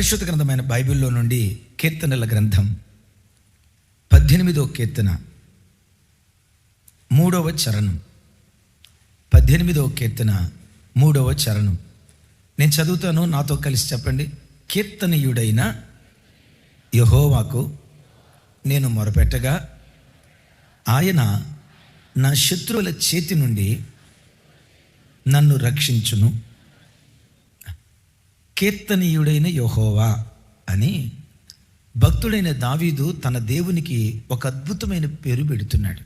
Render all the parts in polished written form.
పరిశుద్ధ గ్రంథమైన బైబిల్లో నుండి కీర్తనల గ్రంథం 18వ కీర్తన 3వ చరణం. 18వ కీర్తన 3వ చరణం నేను చదువుతాను, నాతో కలిసి చెప్పండి. కీర్తనీయుడైన యెహోవాకు నేను మొరపెట్టగా ఆయన నా శత్రువుల చేతి నుండి నన్ను రక్షించును. కీర్తనీయుడైన యెహోవా అని భక్తుడైన దావీదు తన దేవునికి ఒక అద్భుతమైన పేరు పెడుతున్నాడు.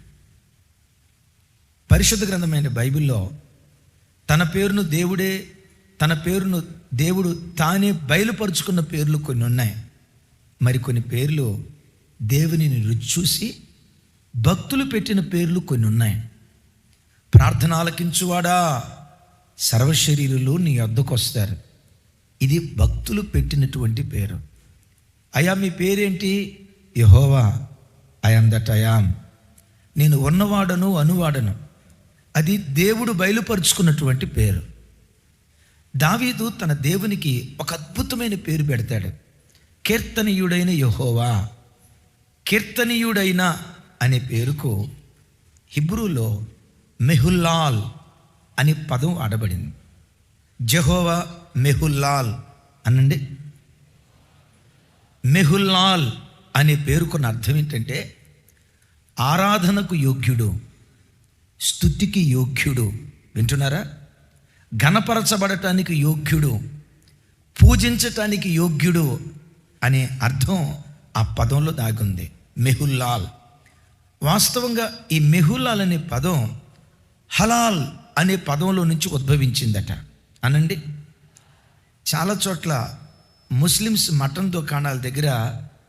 పరిశుద్ధ గ్రంథమైన బైబిల్లో తన పేరును దేవుడు తానే బయలుపరుచుకున్న పేర్లు కొన్ని ఉన్నాయి. మరికొన్ని పేర్లు దేవునిని రుచి చూసి భక్తులు పెట్టిన పేర్లు కొన్ని ఉన్నాయి. ప్రార్థన ఆలకించువాడా, సర్వశరీరులు నీ వద్దకు వస్తారు. ఇది భక్తులు పెట్టినటువంటి పేరు. అయా మీ పేరేంటి? Jehovah, I am that I am. నేను ఉన్నవాడను అనువాడను. అది దేవుడు బయలుపరుచుకున్నటువంటి పేరు. దావీదు తన దేవునికి ఒక అద్భుతమైన పేరు పెడతాడు. కీర్తనీయుడైన యెహోవా. కీర్తనీయుడైన అనే పేరుకు హిబ్రూలో మెహుల్లాల్ అనే పదం వాడబడింది. జెహోవా మెహుల్లాల్ అనండి. మెహుల్లాల్ అనే పేరుకున్న అర్థం ఏంటంటే ఆరాధనకు యోగ్యుడు, స్తుతికి యోగ్యుడు. వింటున్నారా? ఘనపరచబడటానికి యోగ్యుడు, పూజించటానికి యోగ్యుడు అనే అర్థం ఆ పదంలో దాగుంది. మెహుల్లాల్. వాస్తవంగా ఈ మెహుల్లాల్ అనే పదం హలాల్ అనే పదంలో నుంచి ఉద్భవించిందట అనండి. చాలా చోట్ల ముస్లిమ్స్ మటన్ దుకాణాల దగ్గర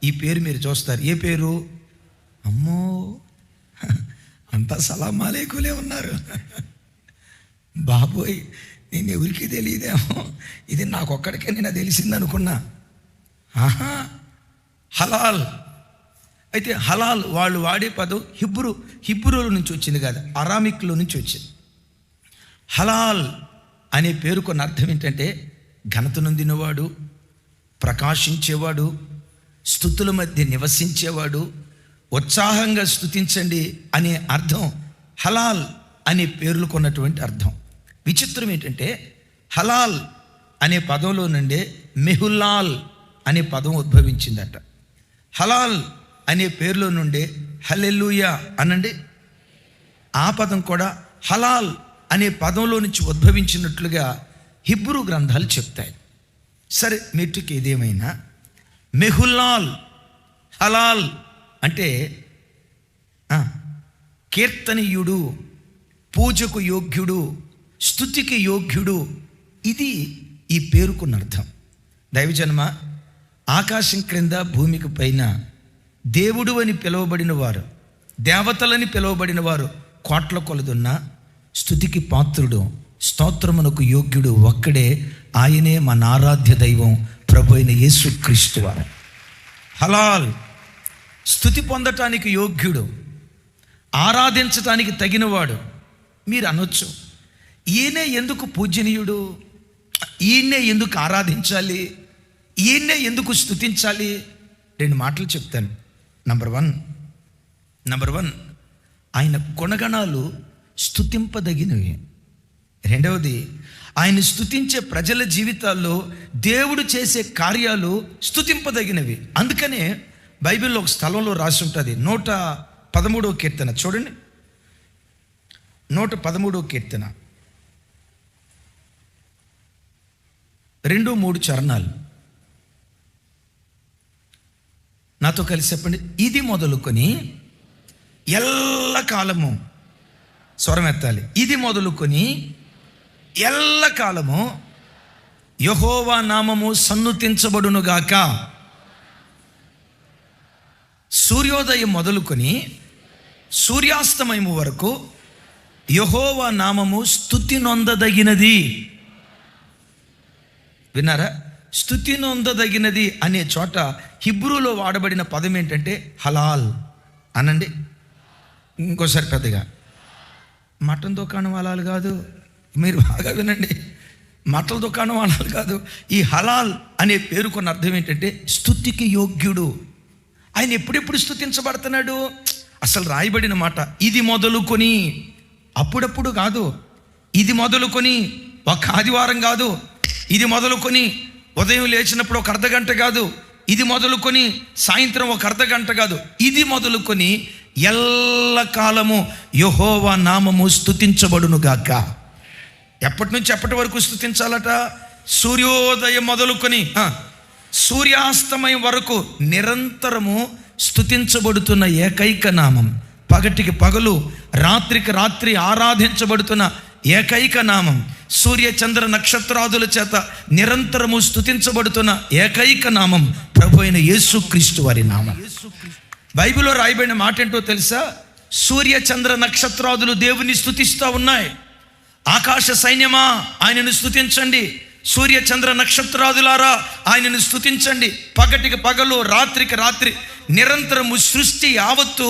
ఈ పేరు మీరు చూస్తారు. ఏ పేరు? అమ్మో, అంతా సలాం అలైకులే ఉన్నారు. బాబోయ్, నేను ఎవరికి తెలియదేమో, ఇది నాకొక్కడికే నేను తెలిసింది అనుకున్నా. ఆహా, హలాల్. అయితే హలాల్ వాళ్ళు వాడే పదం హిబ్రూలో నుంచి వచ్చింది కాదు, అరామిక్లో నుంచి వచ్చింది. హలాల్ అనే పేరుకున్న అర్థం ఏంటంటే ఘనత నొందినవాడు, ప్రకాశించేవాడు, స్తుతుల మధ్య నివసించేవాడు, ఉత్సాహంగా స్తుతించండి అనే అర్థం హలాల్ అనే పేర్లు కొన్నటువంటి అర్థం. విచిత్రం ఏంటంటే హలాల్ అనే పదంలో నుండే మెహుల్లాల్ అనే పదం ఉద్భవించిందట. హలాల్ అనే పేరులో నుండే హల్లెలూయా అనండి. ఆ పదం కూడా హలాల్ అనే పదంలో నుంచి ఉద్భవించినట్లుగా హిబ్రూ గ్రంథాలు చెప్తాయి. సరే, మెట్టుకి ఏదేమైనా మెహుల్లాల్, హలాల్ అంటే కీర్తనీయుడు, పూజకు యోగ్యుడు, స్తుతికి యోగ్యుడు. ఇది ఈ పేరుకున్న అర్థం. దైవజన్మ, ఆకాశం క్రింద భూమికి పైన దేవుడు అని పిలువబడిన వారు, దేవతలని పిలువబడిన వారు కోట్ల కొలదున్న స్తుతికి పాత్రుడు, స్తోత్రమునకు యోగ్యుడు ఒక్కడే. ఆయనే మన ఆరాధ్య దైవం, ప్రభు అయిన యేసుక్రీస్తు వారు. హలాల్, స్తుతి పొందటానికి యోగ్యుడు, ఆరాధించటానికి తగినవాడు. మీరు అనొచ్చు, ఈయనే ఎందుకు పూజనీయుడు, ఈయన్నే ఎందుకు ఆరాధించాలి, ఈయన్నే ఎందుకు స్తుతించాలి? 2 మాటలు చెప్తాను. నంబర్ వన్ ఆయన గుణగణాలు స్తుతింపదగినవి. రెండవది, ఆయన స్తుతించే ప్రజల జీవితాల్లో దేవుడు చేసే కార్యాలు స్తుతింపదగినవి. అందుకనే బైబిల్లో ఒక స్థలంలో రాసి ఉంటుంది. 113వ కీర్తన చూడండి. 113వ కీర్తన 2-3 చరణాలు నాతో కలిసి చెప్పండి. ఇది మొదలుకొని ఎల్లకాలము, స్వరం ఎత్తాలి. ఇది మొదలుకొని ఎల్లకాలము యెహోవా నామము సన్నుతించబడునుగాక. సూర్యోదయం మొదలుకొని సూర్యాస్తమయము వరకు యెహోవా నామము స్తుతి నొందదగినది. విన్నారా? స్తుతి నొందదగినది అనే చోట హిబ్రూలో వాడబడిన పదం ఏంటంటే హలాల్ అనండి. ఇంకోసారి పెద్దగా, మటన్ దుకాణం హలాల్ కాదు. మీరు బాగా వినండి. బట్టల దుకాణం అనాలి కాదు. ఈ హలాల్ అనే పేరుకున్న అర్థం ఏంటంటే స్తుతికి యోగ్యుడు. ఆయన ఎప్పుడెప్పుడు స్తుతించబడుతున్నాడు? అసలు రాయబడిన మాట ఇది మొదలుకొని, అప్పుడప్పుడు కాదు, ఇది మొదలుకొని ఒక ఆదివారం కాదు, ఇది మొదలుకొని ఉదయం లేచినప్పుడు ఒక అర్ధగంట కాదు, ఇది మొదలుకొని సాయంత్రం ఒక అర్ధగంట కాదు, ఇది మొదలుకొని ఎల్లకాలము యెహోవా నామము స్తుతించబడును గాక. ఎప్పటి నుంచి ఎప్పటి వరకు స్తుతించాలట? సూర్యోదయం మొదలుకొని సూర్యాస్తమయం వరకు నిరంతరము స్తుతించబడుతున్న ఏకైక నామం, పగటికి పగలు రాత్రికి రాత్రి ఆరాధించబడుతున్న ఏకైక నామం, సూర్య చంద్ర నక్షత్రాదుల చేత నిరంతరము స్తుతించబడుతున్న ఏకైక నామం ప్రభు అయిన యేసుక్రీస్తు వారి నామం. బైబిల్లో రాయబడిన మాట ఏంటో తెలుసా? సూర్య చంద్ర నక్షత్రాదులు దేవుని స్తుతిస్తూ ఉన్నాయి. ఆకాశ సైన్యమా ఆయనను స్తుతించండి, సూర్య చంద్ర నక్షత్రాదులారా ఆయనను స్తుతించండి. పగటికి పగలు రాత్రికి రాత్రి నిరంతరము సృష్టి యావత్తు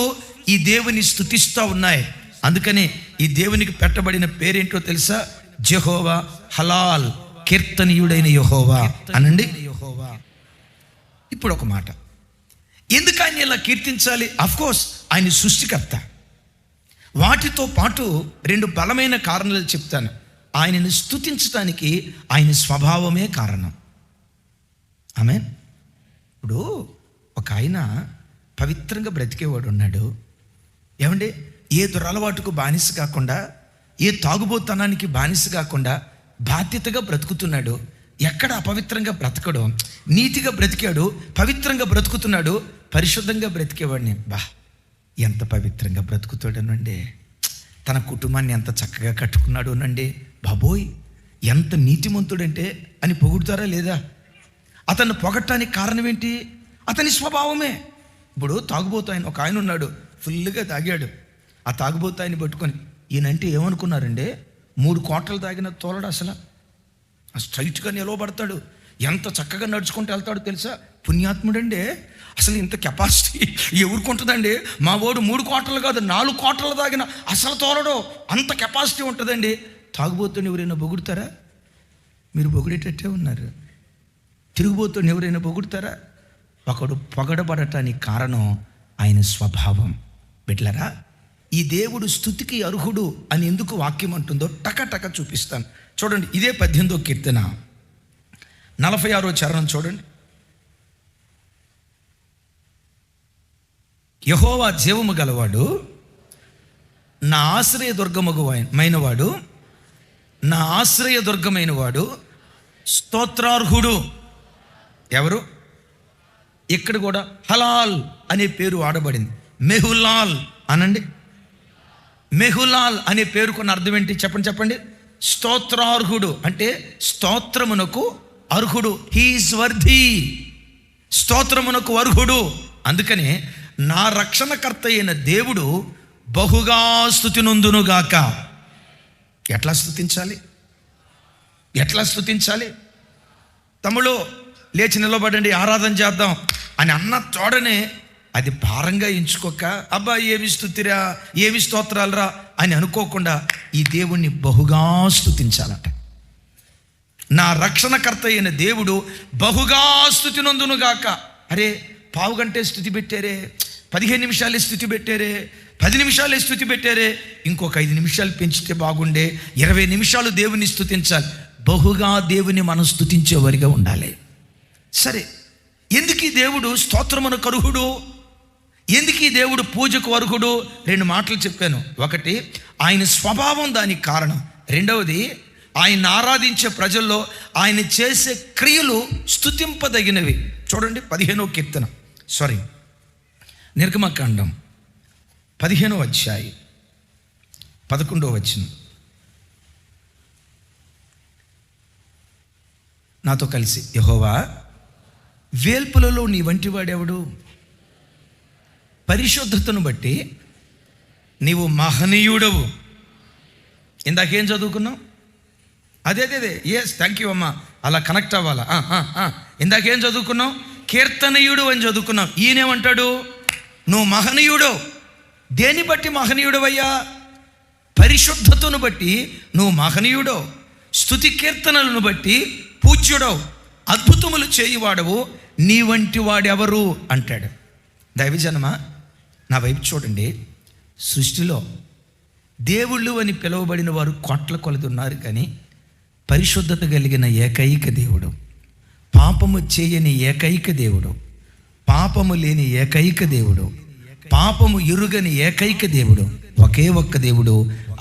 ఈ దేవుని స్తుతిస్తూ ఉన్నాయి. అందుకని ఈ దేవునికి పెట్టబడిన పేరేంటో తెలుసా? యెహోవా హలాల్, కీర్తనీయుడైన యెహోవా అనండి. యెహోవా. ఇప్పుడు ఒక మాట, ఎందుకు ఆయన ఇలా కీర్తించాలి? అఫ్కోర్స్ ఆయన సృష్టికర్త. వాటితో పాటు రెండు బలమైన కారణాలు చెప్తాను. ఆయనను స్తుతించడానికి ఆయన స్వభావమే కారణం. ఆమేన్. ఇప్పుడు ఒక ఆయన పవిత్రంగా బ్రతికేవాడు ఉన్నాడు. ఏమండి, ఏ దురలవాటుకు బానిస కాకుండా, ఏ తాగుబోతనానికి బానిస కాకుండా బాధ్యతగా బ్రతుకుతున్నాడు. ఎక్కడ అపవిత్రంగా బ్రతకడు, నీతిగా బ్రతికాడు, పవిత్రంగా బ్రతుకుతున్నాడు. పరిశుద్ధంగా బ్రతికేవాడిని, ఎంత పవిత్రంగా బ్రతుకుతాడనండి, తన కుటుంబాన్ని ఎంత చక్కగా కట్టుకున్నాడు అనండి. బాబోయ్, ఎంత నీతిమంతుడంటే అని పొగుడుతారా లేదా? అతన్ని పొగట్టడానికి కారణం ఏంటి? అతని స్వభావమే. ఇప్పుడు తాగుబోతు ఆయన ఒక ఆయన ఉన్నాడు, ఫుల్గా తాగాడు. ఆ తాగుబోతు ఆయన్ని పట్టుకొని ఈయనంటే ఏమనుకున్నారండి? 3 కోటలు తాగిన తోలడు, అసలు స్ట్రైట్గా నిలవబడతాడు. ఎంత చక్కగా నడుచుకుంటూ వెళ్తాడు తెలుసా? పుణ్యాత్ముడండి. అసలు ఇంత కెపాసిటీ ఎవరికి ఉంటుందండి? మా వాడు 3 కోటలు కాదు 4 కోటలు తాగిన అసలు తోలడు, అంత కెపాసిటీ ఉంటుందండి. తాగుబోతుని ఎవరైనా పొగుడుతారా? మీరు పొగిడేటట్టే ఉన్నారు. తిరుగుబోతుని ఎవరైనా పొగుడుతారా? ఒకడు పొగడబడటానికి కారణం ఆయన స్వభావం. బిడ్డలారా, ఈ దేవుడు స్తుతికి అర్హుడు అని ఎందుకు వాక్యం అంటుందో టక చూపిస్తాను. చూడండి, ఇదే 18వ కీర్తన 46వ చరణం చూడండి. యెహోవా జీవము గలవాడు, నా ఆశ్రయ దుర్గమైనవాడు, నా ఆశ్రయ దుర్గమైన వాడు, స్తోత్రార్హుడు. ఎవరు? ఇక్కడ కూడా హలాల్ అనే పేరు వాడబడింది. మెహులాల్ అనండి. మెహులాల్ అనే పేరుకున్న అర్థం ఏంటి? చెప్పండి. స్తోత్రార్హుడు అంటే స్తోత్రమునకు అర్హుడు. హీఈస్ వర్ధీ, స్తోత్రమునకు అర్హుడు. అందుకనే నా రక్షణకర్త అయిన దేవుడు బహుగా స్తుతి నొందునుగాక. ఎట్లా స్తుతించాలి? తమ్ముడు లేచి నిలబడండి, ఆరాధన చేద్దాం అని అన్న తోడనే అది భారంగా ఎంచుకోక, అబ్బా ఏమి స్తుతిరా, ఏమి స్తోత్రాలరా అని అనుకోకుండా ఈ దేవుణ్ణి బహుగా స్తుతించాలట. నా రక్షణకర్త అయిన దేవుడు బహుగా స్తుతి నొందునుగాక. అరే, పావుగంటే స్తుతి పెట్టారే, 15 నిమిషాలే స్తుతి పెట్టారే, 10 నిమిషాలే స్తుతి పెట్టారే, ఇంకొక 5 నిమిషాలు పెంచితే బాగుండే, 20 నిమిషాలు దేవుని స్తుతించాలి. బహుగా దేవుని మనం స్తుతించేవారిగా ఉండాలి. సరే, ఎందుకు ఈ దేవుడు స్తోత్రమునకు అర్హుడు? ఎందుకు ఈ దేవుడు పూజకు అర్హుడు? 2 మాటలు చెప్పాను. ఒకటి, ఆయన స్వభావం దానికి కారణం. రెండవది, ఆయన ఆరాధించే ప్రజల్లో ఆయన చేసే క్రియలు స్తుతింపదగినవి. చూడండి, 15వ కీర్తన, నిర్గమకాండం 15వ అధ్యాయం 11వ వచనం. నాతో కలిసి, యెహోవా వేల్పులలో నీ వంటి వాడెవడు? పరిశుద్ధతను బట్టి నీవు మహనీయుడవు. ఇందాకేం చదువుకున్నావు? అదే ఎస్, థ్యాంక్ యూ అమ్మా, అలా కనెక్ట్ అవ్వాలా. ఇందాకేం చదువుకున్నావు? కీర్తనీయుడు అని చదువుకున్నావు. ఈయనేమంటాడు? నువ్వు మహనీయుడు. దేని బట్టి మహనీయుడు అయ్యా? పరిశుద్ధతను బట్టి నువ్వు మహనీయుడు. స్తుతి కీర్తనలను బట్టి పూజ్యుడవు, అద్భుతములు చేయువాడవు, నీ వంటి వాడెవరు అంటాడు. దైవజనమా, నా వైపు చూడండి. సృష్టిలో దేవుళ్ళు అని పిలువబడిన వారు కోట్ల కొలది ఉన్నారు, కానీ పరిశుద్ధత కలిగిన ఏకైక దేవుడు, పాపము చేయని ఏకైక దేవుడు, పాపము లేని ఏకైక దేవుడు, పాపము ఎరుగని ఏకైక దేవుడు, ఒకే ఒక్క దేవుడు,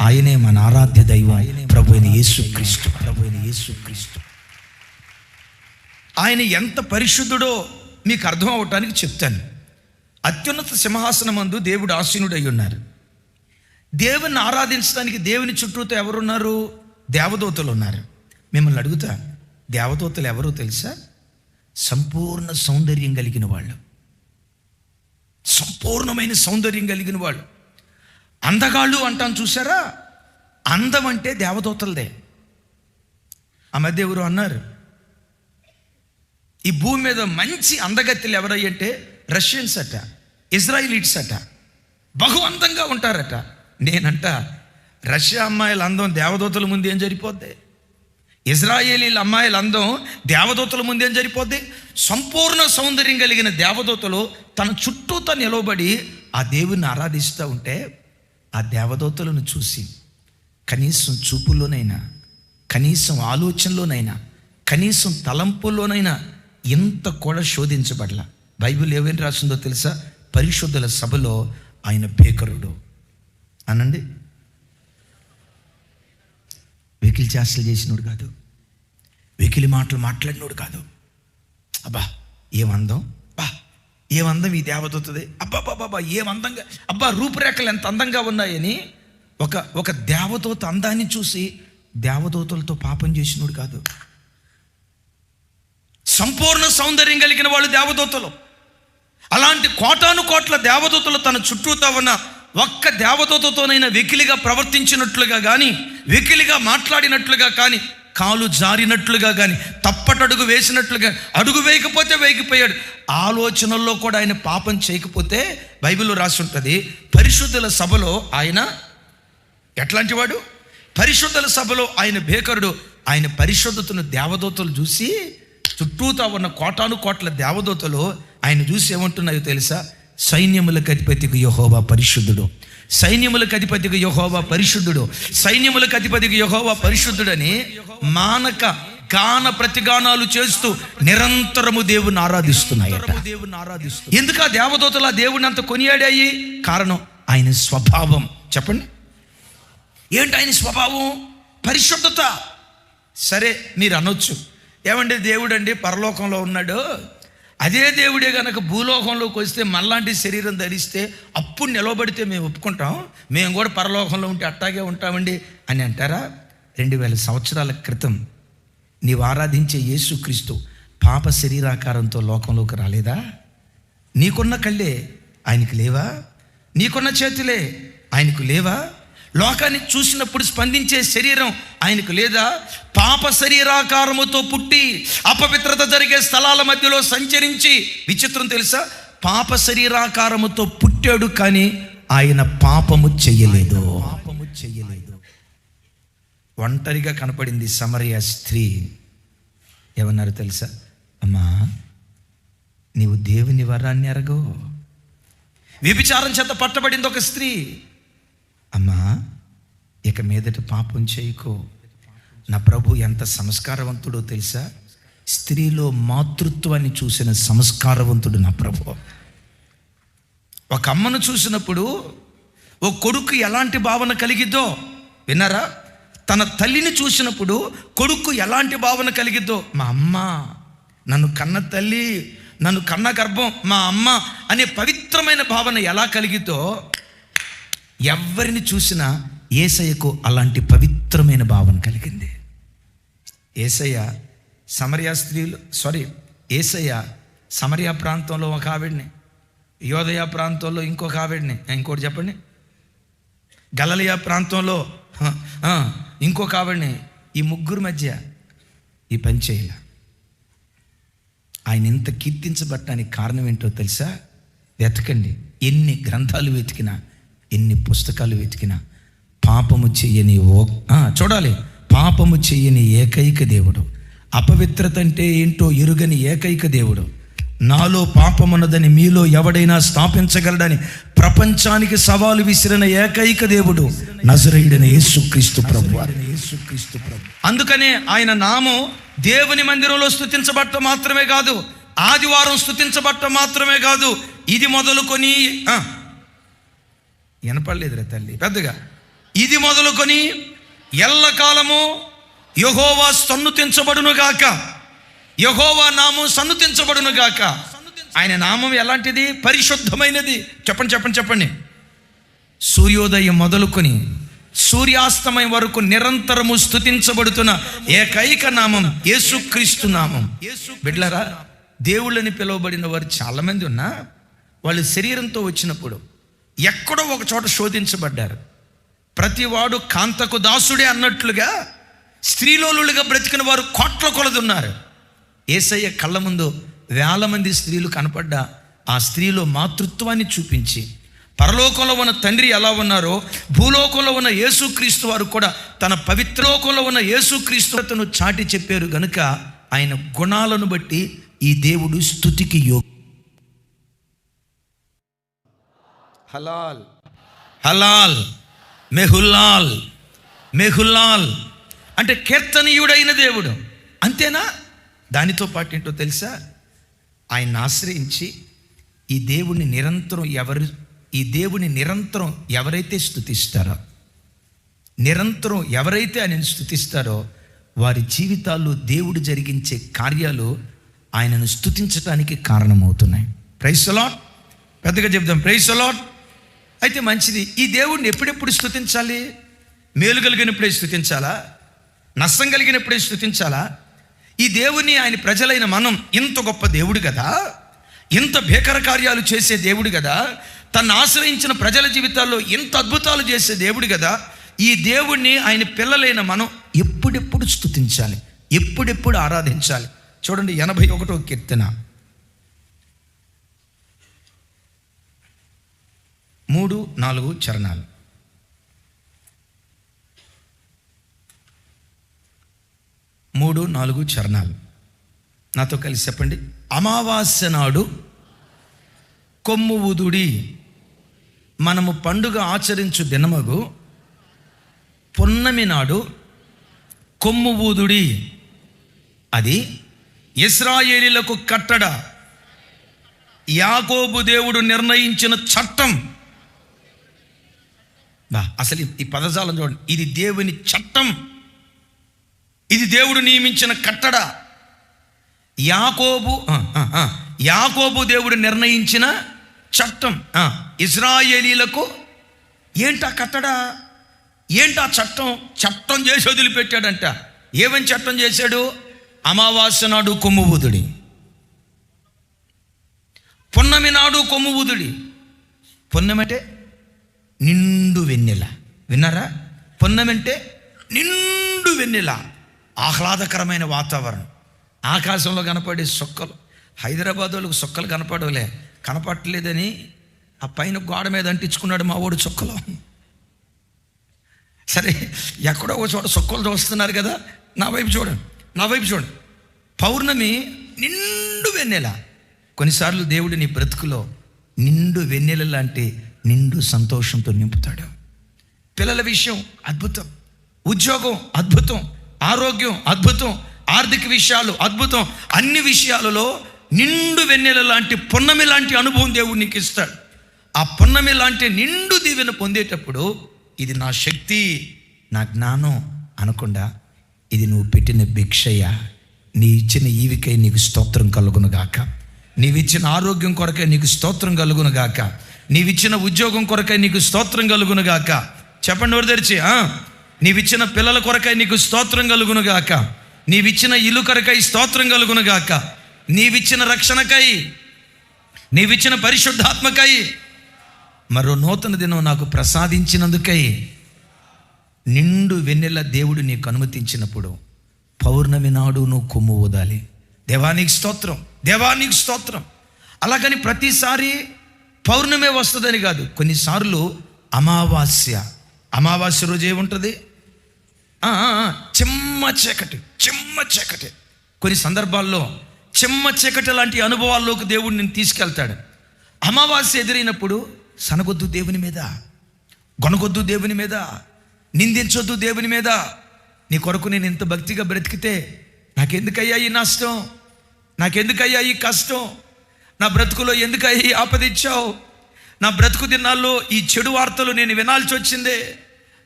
ఆయనే మన ఆరాధ్య దైవం, ప్రభు అయిన యేసుక్రీస్తు. ఆయన ఎంత పరిశుద్ధుడో మీకు అర్థం అవటానికి చెప్తాను. అత్యున్నత సింహాసనమందు దేవుడు ఆసీనుడై ఉన్నారు. దేవుని ఆరాధించడానికి దేవుని చుట్టూతో ఎవరున్నారు? దేవదూతలు ఉన్నారు. మిమ్మల్ని అడుగుతా, దేవదూతలు ఎవరో తెలుసా? సంపూర్ణ సౌందర్యం కలిగిన వాళ్ళు, సంపూర్ణమైన సౌందర్యం కలిగిన వాళ్ళు. అందగాళ్ళు అంటాను చూసారా? అందం అంటే దేవదూతలదే. ఆ మధ్య ఎవరు అన్నారు, ఈ భూమి మీద మంచి అందగత్తెలు ఎవరయ్యంటే రష్యన్స్ అట, ఇజ్రాయిలీట్స్ అట, బహు అందంగా ఉంటారట. నేనంట, రష్యా అమ్మాయిల అందం దేవదూతల ముందు ఏం సరిపోద్ది? ఇజ్రాయేలీల అమ్మాయిల అందం దేవదూతల ముందు ఏం సరిపోద్ది? సంపూర్ణ సౌందర్యం కలిగిన దేవదూతలు తన చుట్టూతో నిలవబడి ఆ దేవుని ఆరాధిస్తూ ఉంటే, ఆ దేవదూతలను చూసి కనీసం చూపుల్లోనైనా, కనీసం ఆలోచనలోనైనా, కనీసం తలంపుల్లోనైనా ఇంత కూడా శోధించబడలా. బైబిల్ ఏమేమి రాసిందో తెలుసా? పరిశుద్ధుల సభలో ఆయన భేకరుడు అనండి. వెకిలి చేష్టలు చేసినోడు కాదు, వెకిలి మాటలు మాట్లాడినోడు కాదు. అబ్బా ఏమందం, బా ఏమందం ఈ దేవదూతది, అబ్బా బాబా ఏమందంగా, అబ్బా రూపురేఖలు ఎంత అందంగా ఉన్నాయని ఒక దేవదూత అందాన్ని చూసి దేవదూతలతో పాపం చేసినోడు కాదు. సంపూర్ణ సౌందర్యం కలిగిన వాళ్ళు దేవదూతలు. అలాంటి కోటాను కోట్ల దేవదూతలు తన చుట్టూతో ఉన్న ఒక్క దేవదూతతోనైనా వెకిలిగా ప్రవర్తించినట్లుగా కానీ, వెకిలిగా మాట్లాడినట్లుగా కానీ, కాలు జారినట్లుగా కానీ, తప్పటడుగు వేసినట్లుగా, అడుగు వేయకపోతే వేగిపోయాడు. ఆలోచనల్లో కూడా ఆయన పాపం చేయకపోతే బైబిల్లో రాసి ఉంటుంది, పరిశుద్ధుల సభలో ఆయన ఎట్లాంటి వాడు? పరిశుద్ధుల సభలో ఆయన భేకరుడు. ఆయన పరిశుద్ధతను దేవదూతలు చూసి, చుట్టూతా ఉన్న కోటాను కోట్ల దేవదూతలు ఆయన చూసి ఏమంటున్నాయో తెలుసా? సైన్యములకు అధిపతికి యెహోవా పరిశుద్ధుడు, సైన్యములకు అధిపతికి యెహోవా పరిశుద్ధుడు, సైన్యములకు అధిపతికి యెహోవా పరిశుద్ధుడని మానక గాన ప్రతిగానాలు చేస్తూ నిరంతరము దేవుని ఆరాధిస్తున్నాయట. ఎందుకు ఆ దేవదూతలు ఆ దేవుని అంత కొనియాడాయి? కారణం ఆయన స్వభావం. చెప్పండి, ఏంటి ఆయన స్వభావం? పరిశుద్ధత. సరే మీరు అనొచ్చు, ఏమంటే దేవుడు అండి పరలోకంలో ఉన్నాడు, అదే దేవుడే కనుక భూలోకంలోకి వస్తే మనలాంటి శరీరం ధరిస్తే అప్పుడు నిలవబడితే మేము ఒప్పుకుంటాం, మేము కూడా పరలోకంలో ఉంటే అట్టాగే ఉంటామండి అని అంటారా? 2000 సంవత్సరాల క్రితం నీవు ఆరాధించే యేసుక్రీస్తు పాప శరీరాకారంతో లోకంలోకి రాలేదా? నీకున్న కళ్ళే ఆయనకు లేవా? నీకున్న చేతులే ఆయనకు లేవా? లోకాన్ని చూసినప్పుడు స్పందించే శరీరం ఆయనకు లేదా? పాప శరీరాకారముతో పుట్టి అపవిత్రత జరిగే స్థలాల మధ్యలో సంచరించి, విచిత్రం తెలుసా, పాప శరీరాకారముతో పుట్టాడు కానీ ఆయన పాపము చెయ్యలేదు. ఒంటరిగా కనపడింది సమరయ స్త్రీ. ఏమన్నారు తెలుసా? అమ్మా నీవు దేవుని వరాన్ని ఎరగవు. వ్యభిచారం చేత పట్టబడింది ఒక స్త్రీ. అమ్మా ఇక మీదట పాపం చేయకో. నా ప్రభు ఎంత సంస్కారవంతుడో తెలుసా? స్త్రీలో మాతృత్వాన్ని చూసిన సంస్కారవంతుడు నా ప్రభు. ఒక అమ్మను చూసినప్పుడు ఓ కొడుకు ఎలాంటి భావన కలిగిద్దో విన్నారా? తన తల్లిని చూసినప్పుడు కొడుకు ఎలాంటి భావన కలిగిద్దో, మా అమ్మ నన్ను కన్న తల్లి, నన్ను కన్న గర్భం మా అమ్మ అనే పవిత్రమైన భావన ఎలా కలిగిద్దో, ఎవరిని చూసినా యేసయ్యకు అలాంటి పవిత్రమైన భావన కలిగింది. యేసయ్య సమరయ ప్రాంతంలో ఒక ఆవిడ్ని, యోదయ ప్రాంతంలో ఇంకొక ఆవిడ్ని, ఇంకోటి చెప్పండి, గలిలయ ప్రాంతంలో ఇంకొక ఆవిడ్ని, ఈ ముగ్గురు మధ్య ఈ పని చేయాల. ఆయన ఇంత కీర్తించబడటానికి కారణం ఏంటో తెలుసా? వెతకండి. ఎన్ని గ్రంథాలు వెతికినా, ఎన్ని పుస్తకాలు వెతికినా పాపము చెయ్యని చూడాలి, పాపము చేయని ఏకైక దేవుడు, అపవిత్రత అంటే ఏంటో ఎరుగని ఏకైక దేవుడు, నాలో పాపమున్నదని మీలో ఎవడైనా స్థాపించగలడని ప్రపంచానికి సవాలు విసిరిన ఏకైక దేవుడు నజరేయుడైన యేసుక్రీస్తు ప్రభువు. అందుకనే ఆయన నామం దేవుని మందిరంలో స్తుతించబడటం మాత్రమే కాదు, ఆదివారం స్తుతించబడటం మాత్రమే కాదు, ఇది మొదలుకొని వినపడలేదురా తల్లి పెద్దగా, ఇది మొదలుకొని ఎల్లకాలము యెహోవా సన్నుతించబడును గాక, యెహోవా నామం సన్నుతించబడును గాక. ఆయన నామం ఎలాంటిది? పరిశుద్ధమైనది. చెప్పండి చెప్పండి చెప్పండి. సూర్యోదయం మొదలుకొని సూర్యాస్తమయం వరకు నిరంతరము స్తుతించబడుతున్న ఏకైక నామం యేసుక్రీస్తు నామం. బిడ్డలారా, దేవుళ్ళని పిలువబడిన వారు చాలామంది ఉన్నా వాళ్ళు శరీరంతో వచ్చినప్పుడు ఎక్కడో ఒక చోట శోధించబడ్డారు. ప్రతివాడు కాంతకు దాసుడే అన్నట్లుగా స్త్రీలోలుగా బ్రతికిన వారు కోట్ల కొలది ఉన్నారు. యేసయ్య కళ్ళ ముందు వేల మంది స్త్రీలు కనపడ్డా ఆ స్త్రీలో మాతృత్వాన్ని చూపించి పరలోకంలో ఉన్న తండ్రి ఎలా ఉన్నారో భూలోకంలో ఉన్న యేసుక్రీస్తు వారు కూడా తన పవిత్రలోకంలో ఉన్న యేసుక్రీస్తును చాటి చెప్పారు గనుక ఆయన గుణాలను బట్టి ఈ దేవుడు స్తుతికి యోగ్యుడు. హలాల్ హలాల్ మెహుల్లాల్ మెహుల్లాల్ అంటే కీర్తనీయుడైన దేవుడు. అంతేనా? దానితో పాటు ఏంటో తెలుసా? ఆయన్ని ఆశ్రయించి ఈ దేవుని నిరంతరం ఎవరైతే స్తుతిస్తారో, నిరంతరం ఎవరైతే ఆయనను స్తుతిస్తారో వారి జీవితాల్లో దేవుడు జరిగించే కార్యాలు ఆయనను స్తుతించడానికి కారణమవుతున్నాయి. Praise the Lord. పెద్దగా చెప్దాం, ప్రైజ్ ది లార్డ్. అయితే మంచిది. ఈ దేవుడిని ఎప్పుడెప్పుడు స్తుతించాలి? మేలు కలిగినప్పుడే స్తుతించాలా? నష్టం కలిగినప్పుడే స్తుతించాలా? ఈ దేవుని ఆయన ప్రజలైన మనం ఇంత గొప్ప దేవుడు కదా, ఇంత భీకర కార్యాలు చేసే దేవుడు కదా, తను ఆశ్రయించిన ప్రజల జీవితాల్లో ఇంత అద్భుతాలు చేసే దేవుడు కదా, ఈ దేవుణ్ణి ఆయన పిల్లలైన మనం ఎప్పుడెప్పుడు స్తుతించాలి, ఎప్పుడెప్పుడు ఆరాధించాలి. చూడండి 81వ కీర్తన 3-4 చరణాలు. 3-4 చరణాలు నాతో కలిసి చెప్పండి. అమావాస్య నాడు కొమ్ము ఊదుడి, మనము పండుగ ఆచరించు దినమగు పున్నమి నాడు కొమ్ము ఊదుడి, అది ఇశ్రాయేలీయులకు కట్టడ, యాకోబు దేవుడు నిర్ణయించిన చట్టం. అసలు ఈ పదజాలం చూడండి. ఇది దేవుని చట్టం, ఇది దేవుడు నియమించిన కట్టడ. యాకోబు దేవుడు నిర్ణయించిన చట్టం. ఇశ్రాయేలీయులకు ఏంటా కట్టడ, ఏంటా చట్టం? చట్టం చేసి వదిలిపెట్టాడంట. ఏమని చట్టం చేశాడు? అమావాస్య నాడు కొమ్ము ఊదుడి, పున్నమి నాడు కొమ్ము ఊదుడి. పున్నమి అంటే నిండు వెన్నెల. విన్నారా? పున్నమి అంటే నిండు వెన్నెల, ఆహ్లాదకరమైన వాతావరణం, ఆకాశంలో కనపడే సుక్కలు. హైదరాబాద్ వాళ్ళకు సుక్కలు కనపడలే, కనపడలేదని ఆ పైన గోడ మీద అంటించుకున్నాడు మా వాడు చుక్కలు. సరే, ఎక్కడో ఒక చోట సుక్కలు చూస్తున్నారు కదా, నా వైపు చూడండి, నా వైపు చూడండి. పౌర్ణమి నిండు వెన్నెల. కొన్నిసార్లు దేవుడు నీ బ్రతుకులో నిండు వెన్నెల లాంటి నిండు సంతోషంతో నింపుతాడు. పిల్లల విషయం అద్భుతం, ఉద్యోగం అద్భుతం, ఆరోగ్యం అద్భుతం, ఆర్థిక విషయాలు అద్భుతం. అన్ని విషయాలలో నిండు వెన్నెల లాంటి పున్నమి లాంటి అనుభవం దేవుడు నీకు ఇస్తాడు. ఆ పున్నమి లాంటి నిండు దీవెన పొందేటప్పుడు ఇది నా శక్తి, నా జ్ఞానం అనకుండా ఇది నువ్వు పెట్టిన భిక్షయ్య, నీ ఇచ్చిన ఈవికై నీకు స్తోత్రం కలుగును గాక, నీవిచ్చిన ఆరోగ్యం కొరకై నీకు స్తోత్రం కలుగును గాక, నీవిచ్చిన ఉద్యోగం కొరకై నీకు స్తోత్రం కలుగును గాక. చెప్పండి ఎవరు తెరిచి. నీవిచ్చిన పిల్లల కొరకై నీకు స్తోత్రం కలుగును గాక, నీవిచ్చిన ఇల్లు కొరకై స్తోత్రం కలుగును గాక, నీవిచ్చిన రక్షణకై, నీవిచ్చిన పరిశుద్ధాత్మకై, మరో నూతన దినం నాకు ప్రసాదించినందుకై. నిండు వెన్నెల దేవుడు నీకు అనుమతించినప్పుడు పౌర్ణమి నాడు నువ్వు కొమ్ము ఊదాలి. దేవానికి స్తోత్రం, దేవానికి స్తోత్రం. అలాగని ప్రతిసారి పౌర్ణమే వస్తుందని కాదు, కొన్నిసార్లు అమావాస్య రోజు ఏముంటుంది? చిమ్మ చీకటి. కొన్ని సందర్భాల్లో చిమ్మ చీకటి లాంటి అనుభవాల్లోకి దేవుడు నిన్ను తీసుకెళ్తాడు. అమావాస్య ఎదురైనప్పుడు సనగొద్దు దేవుని మీద, గొనగొద్దు దేవుని మీద, నిందించొద్దు దేవుని మీద. నీ కొరకు నేను ఇంత భక్తిగా బ్రతికితే నాకెందుకయ్యా ఈ నష్టం, నాకెందుకయ్యా ఈ కష్టం, నా బ్రతుకులో ఎందుకయ్యా ఈ ఆపదిచ్చావు, నా బ్రతుకు దినాల్లో ఈ చెడు వార్తలు నేను వినాల్సి వచ్చిందే,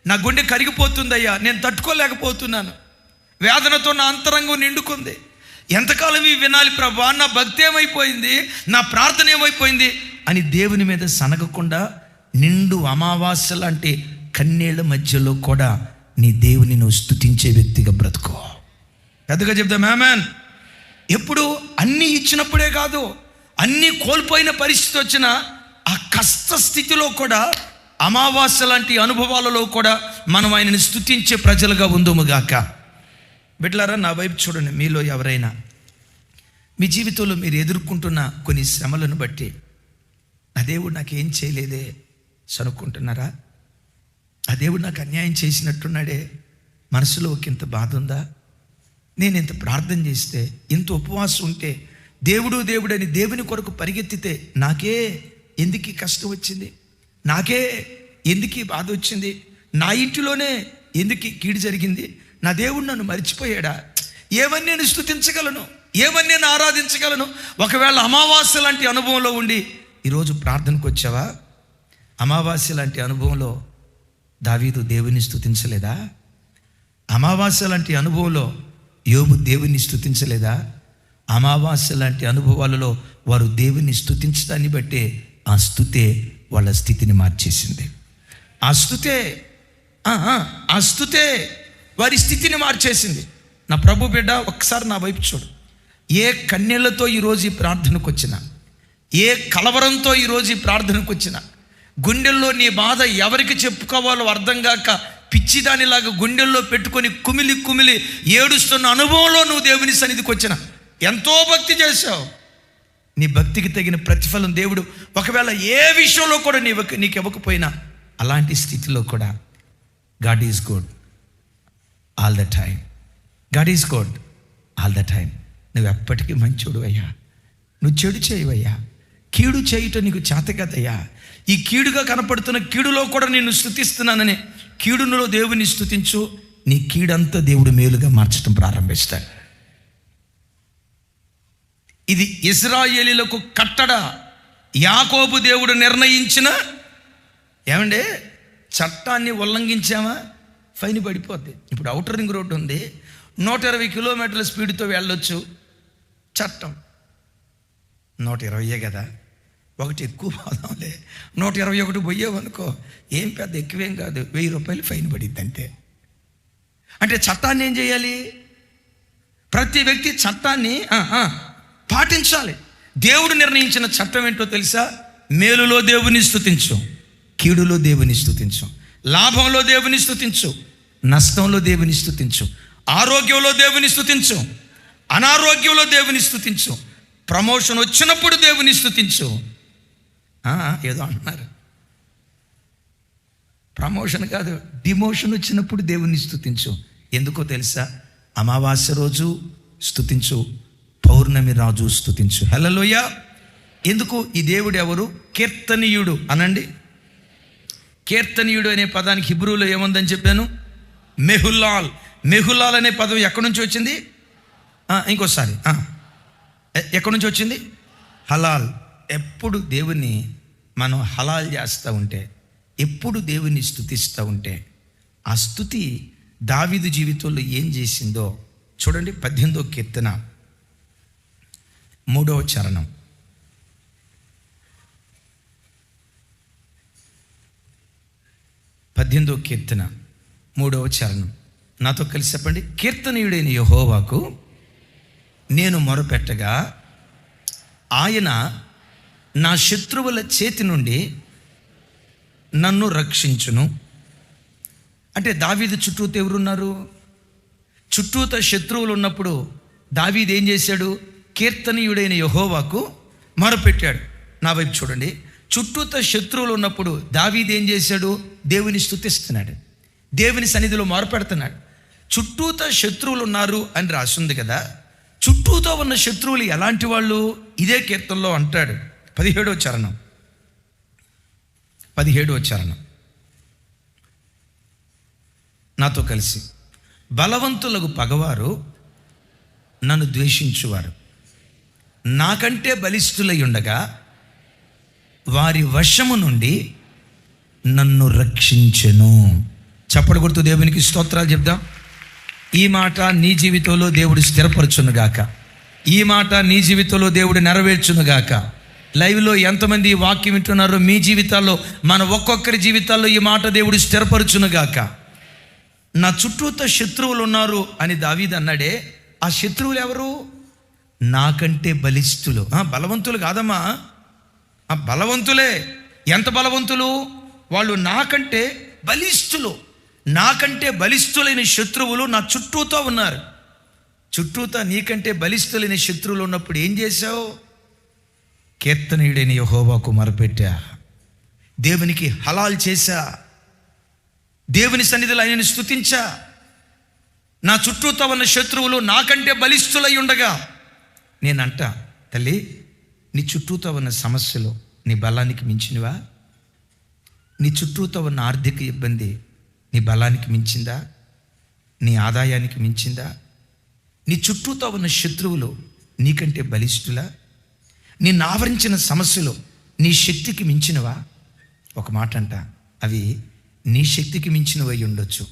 నా గుండె కరిగిపోతుందయ్యా, నేను తట్టుకోలేకపోతున్నాను, వేదనతో నా అంతరంగం నిండుకుంది, ఎంతకాలం ఇవి వినాలి ప్రభా, నా భక్తి ఏమైపోయింది, నా ప్రార్థన ఏమైపోయింది అని దేవుని మీద సనగకుండా నిండు అమావాస్య లాంటి కన్నీళ్ల మధ్యలో కూడా నీ దేవుని నువ్వు స్తుతించే వ్యక్తిగా బ్రతుకో. పెద్దగా చెప్దాం ఆమేన్. ఎప్పుడు అన్నీ ఇచ్చినప్పుడే కాదు, అన్నీ కోల్పోయిన పరిస్థితి వచ్చిన ఆ కష్ట స్థితిలో కూడా, అమావాస్య లాంటి అనుభవాలలో కూడా మనం ఆయనని స్తుతించే ప్రజలుగా ఉందుముగాక. బిడ్డలారా, నా వైపు చూడండి. మీలో ఎవరైనా మీ జీవితంలో మీరు ఎదుర్కొంటున్న కొన్ని శ్రమలను బట్టి ఆ దేవుడు నాకేం చేయలేదే సనుక్కుంటున్నారా? ఆ దేవుడు నాకు అన్యాయం చేసినట్టున్నాడే, మనసులో ఒకంత బాధ ఉందా? నేను ఇంత ప్రార్థన చేస్తే, ఇంత ఉపవాసం ఉంటే, దేవుడు అని దేవుని కొరకు పరిగెత్తితే నాకే ఎందుకు ఈ కష్టం వచ్చింది, నాకే ఎందుకు ఈ బాధ వచ్చింది, నా ఇంటిలోనే ఎందుకు ఈ కీడు జరిగింది, నా దేవుడు నన్ను మర్చిపోయాడా, ఏమని నేను స్తుతించగలను, ఏమని నేను ఆరాధించగలను? ఒకవేళ అమావాస్య లాంటి అనుభవంలో ఉండి ఈరోజు ప్రార్థనకు వచ్చావా? అమావాస్య లాంటి అనుభవంలో దావీదు దేవుని స్తుతించలేదా? అమావాస్య లాంటి అనుభవంలో యోబు దేవుని స్తుతించలేదా? అమావాస్య లాంటి అనుభవాలలో వారు దేవుని స్తుతించడాన్ని బట్టే ఆ స్తుతే వాళ్ళ స్థితిని మార్చేసింది. ఆ స్తుతే వారి స్థితిని మార్చేసింది. నా ప్రభు బిడ్డ, ఒక్కసారి నా వైపు చూడు. ఏ కన్నీళ్లతో ఈరోజు ఈ ప్రార్థనకు వచ్చినా, ఏ కలవరంతో ఈరోజు ఈ ప్రార్థనకు వచ్చినా, గుండెల్లో నీ బాధ ఎవరికి చెప్పుకోవాలో అర్థం కాక పిచ్చిదానిలాగా గుండెల్లో పెట్టుకొని కుమిలి ఏడుస్తున్న అనుభవంలో నువ్వు దేవుని సన్నిధికి వచ్చిన, ఎంతో భక్తి చేశావు, నీ భక్తికి తగిన ప్రతిఫలం దేవుడు ఒకవేళ ఏ విషయంలో కూడా నీకు ఇవ్వకపోయినా, అలాంటి స్థితిలో కూడా God is good all the time. God is good all the time. నువ్వు ఎప్పటికీ మంచోడు అయ్యా, నువ్వు చెడు చేయవయ్యా, కీడు చేయటం నీకు చేత కదయ్యా, ఈ కీడుగా కనపడుతున్న కీడులో కూడా నేను స్తుతిస్తున్నానని కీడులో దేవుని స్తుతించు. నీ కీడంతా దేవుడు మేలుగా మార్చడం ప్రారంభిస్తాడు. ఇది ఇశ్రాయేలీయులకు కట్టడ. యాకోబు దేవుడు నిర్ణయించిన, ఏమంటే చట్టాన్ని ఉల్లంఘించామా ఫైన్ పడిపోద్ది. ఇప్పుడు ఔటర్ రింగ్ రోడ్డు ఉంది, 120 కిలోమీటర్ల స్పీడ్తో వెళ్ళొచ్చు. చట్టం 120 కదా, ఒకటి ఎక్కువ పోదాంలే, 121 పోయేవనుకో, ఏం పెద్ద ఎక్కువేం కాదు, 1000 రూపాయలు ఫైన్ పడిద్ది అంతే. అంటే చట్టాన్ని ఏం చేయాలి? ప్రతి వ్యక్తి చట్టాన్ని పాటించాలి. దేవుడు నిర్ణయించిన చట్టం ఏంటో తెలుసా? మేలులో దేవుని స్తుతించు, కీడులో దేవుని స్తుతించు, లాభంలో దేవుని స్తుతించు, నష్టంలో దేవుని స్తుతించు, ఆరోగ్యంలో దేవుని స్తుతించు, అనారోగ్యంలో దేవుని స్తుతించు, ప్రమోషన్ వచ్చినప్పుడు దేవుని స్తుతించు. ఏదో అంటున్నారు, ప్రమోషన్ కాదు, డిమోషన్ వచ్చినప్పుడు దేవుని స్తుతించు. ఎందుకో తెలుసా? అమావాస్య రోజు స్తుతించు, పౌర్ణమి రాజు స్తుతించు. హల్లెలూయా. ఎందుకు? ఈ దేవుడు ఎవరు? కీర్తనీయుడు అనండి. కీర్తనీయుడు అనే పదానికి హిబ్రూలో ఏముందని చెప్పాను? మెహులాల్. మెహులాల్ అనే పదం ఎక్కడి నుంచి వచ్చింది? ఇంకోసారి, ఎక్కడి నుంచి వచ్చింది? హలాల్. ఎప్పుడు దేవుని మనం హలాల్ చేస్తూ ఉంటే, ఎప్పుడు దేవుని స్తుతిస్తూ ఉంటే, ఆ స్తుతి దావీదు జీవితంలో ఏం చేసిందో చూడండి. 18వ కీర్తన 3వ చరణం. 18వ కీర్తన 3వ చరణం. నాతో కలిసి చెప్పండి. కీర్తనీయుడైన యెహోవాకు నేను మొరపెట్టగా ఆయన నా శత్రువుల చేతి నుండి నన్ను రక్షించును. అంటే దావీదు చుట్టూతో ఎవరున్నారు? చుట్టూతో శత్రువులు ఉన్నప్పుడు దావీదు ఏం చేశాడు? కీర్తనీయుడైన యెహోవాకు మొరపెట్టాడు. నా వైపు చూడండి. చుట్టూతో శత్రువులు ఉన్నప్పుడు దావీదు ఏం చేశాడు? దేవుని స్తుతిస్తున్నాడు, దేవుని సన్నిధిలో మొరపెడుతున్నాడు. చుట్టూతో శత్రువులు ఉన్నారు అని రాసింది కదా. చుట్టూతో ఉన్న శత్రువులు ఎలాంటి వాళ్ళు? ఇదే కీర్తనలో అంటాడు. 17వ చరణం నాతో కలిసి, బలవంతులకు పగవారు నన్ను ద్వేషించువారు నాకంటే బలిష్ఠులై ఉండగా వారి వశము నుండి నన్ను రక్షించెను. చప్పటి కొడుతూ దేవునికి స్తోత్రాలు చెప్దాం. ఈ మాట నీ జీవితంలో దేవుడు స్థిరపరచునుగాక. ఈ మాట నీ జీవితంలో దేవుడు నెరవేర్చునుగాక. లైవ్లో ఎంతమంది ఈ వాక్యం వింటున్నారో మీ జీవితాల్లో, మన ఒక్కొక్కరి జీవితాల్లో ఈ మాట దేవుడు స్థిరపరచునుగాక. నా చుట్టూతో శత్రువులు ఉన్నారు అని దావీదు అన్నాడే, ఆ శత్రువులు ఎవరు? నాకంటే బలిష్ఠులు. బలవంతులు కాదమ్మా, బలవంతులే. ఎంత బలవంతులు? వాళ్ళు నాకంటే బలిష్ఠులు. నాకంటే బలిష్ఠులైన శత్రువులు నా చుట్టూతో ఉన్నారు. చుట్టూతో నీకంటే బలిష్ఠులైన శత్రువులు ఉన్నప్పుడు ఏం చేశావు? కీర్తనీయుడైన యెహోవాకు మొరపెట్టా, దేవునికి హలాల్ చేశా, దేవుని సన్నిధిలో ఆయనను స్తుతించా. నా చుట్టూతో ఉన్న శత్రువులు నాకంటే బలిష్ఠులై ఉండగా నేనంట, తల్లి నీ చుట్టూతో ఉన్న సమస్యలు నీ బలానికి మించినవా? నీ చుట్టూతో ఉన్న ఆర్థిక ఇబ్బంది నీ బలానికి మించిందా? నీ ఆదాయానికి మించిందా? నీ చుట్టూతో ఉన్న శత్రువులు నీకంటే బలిష్ఠులా? నిన్ను ఆవరించిన సమస్యలు నీ శక్తికి మించినవా? ఒక మాట అంట, అవి నీ శక్తికి మించినవి అయి ఉండొచ్చు,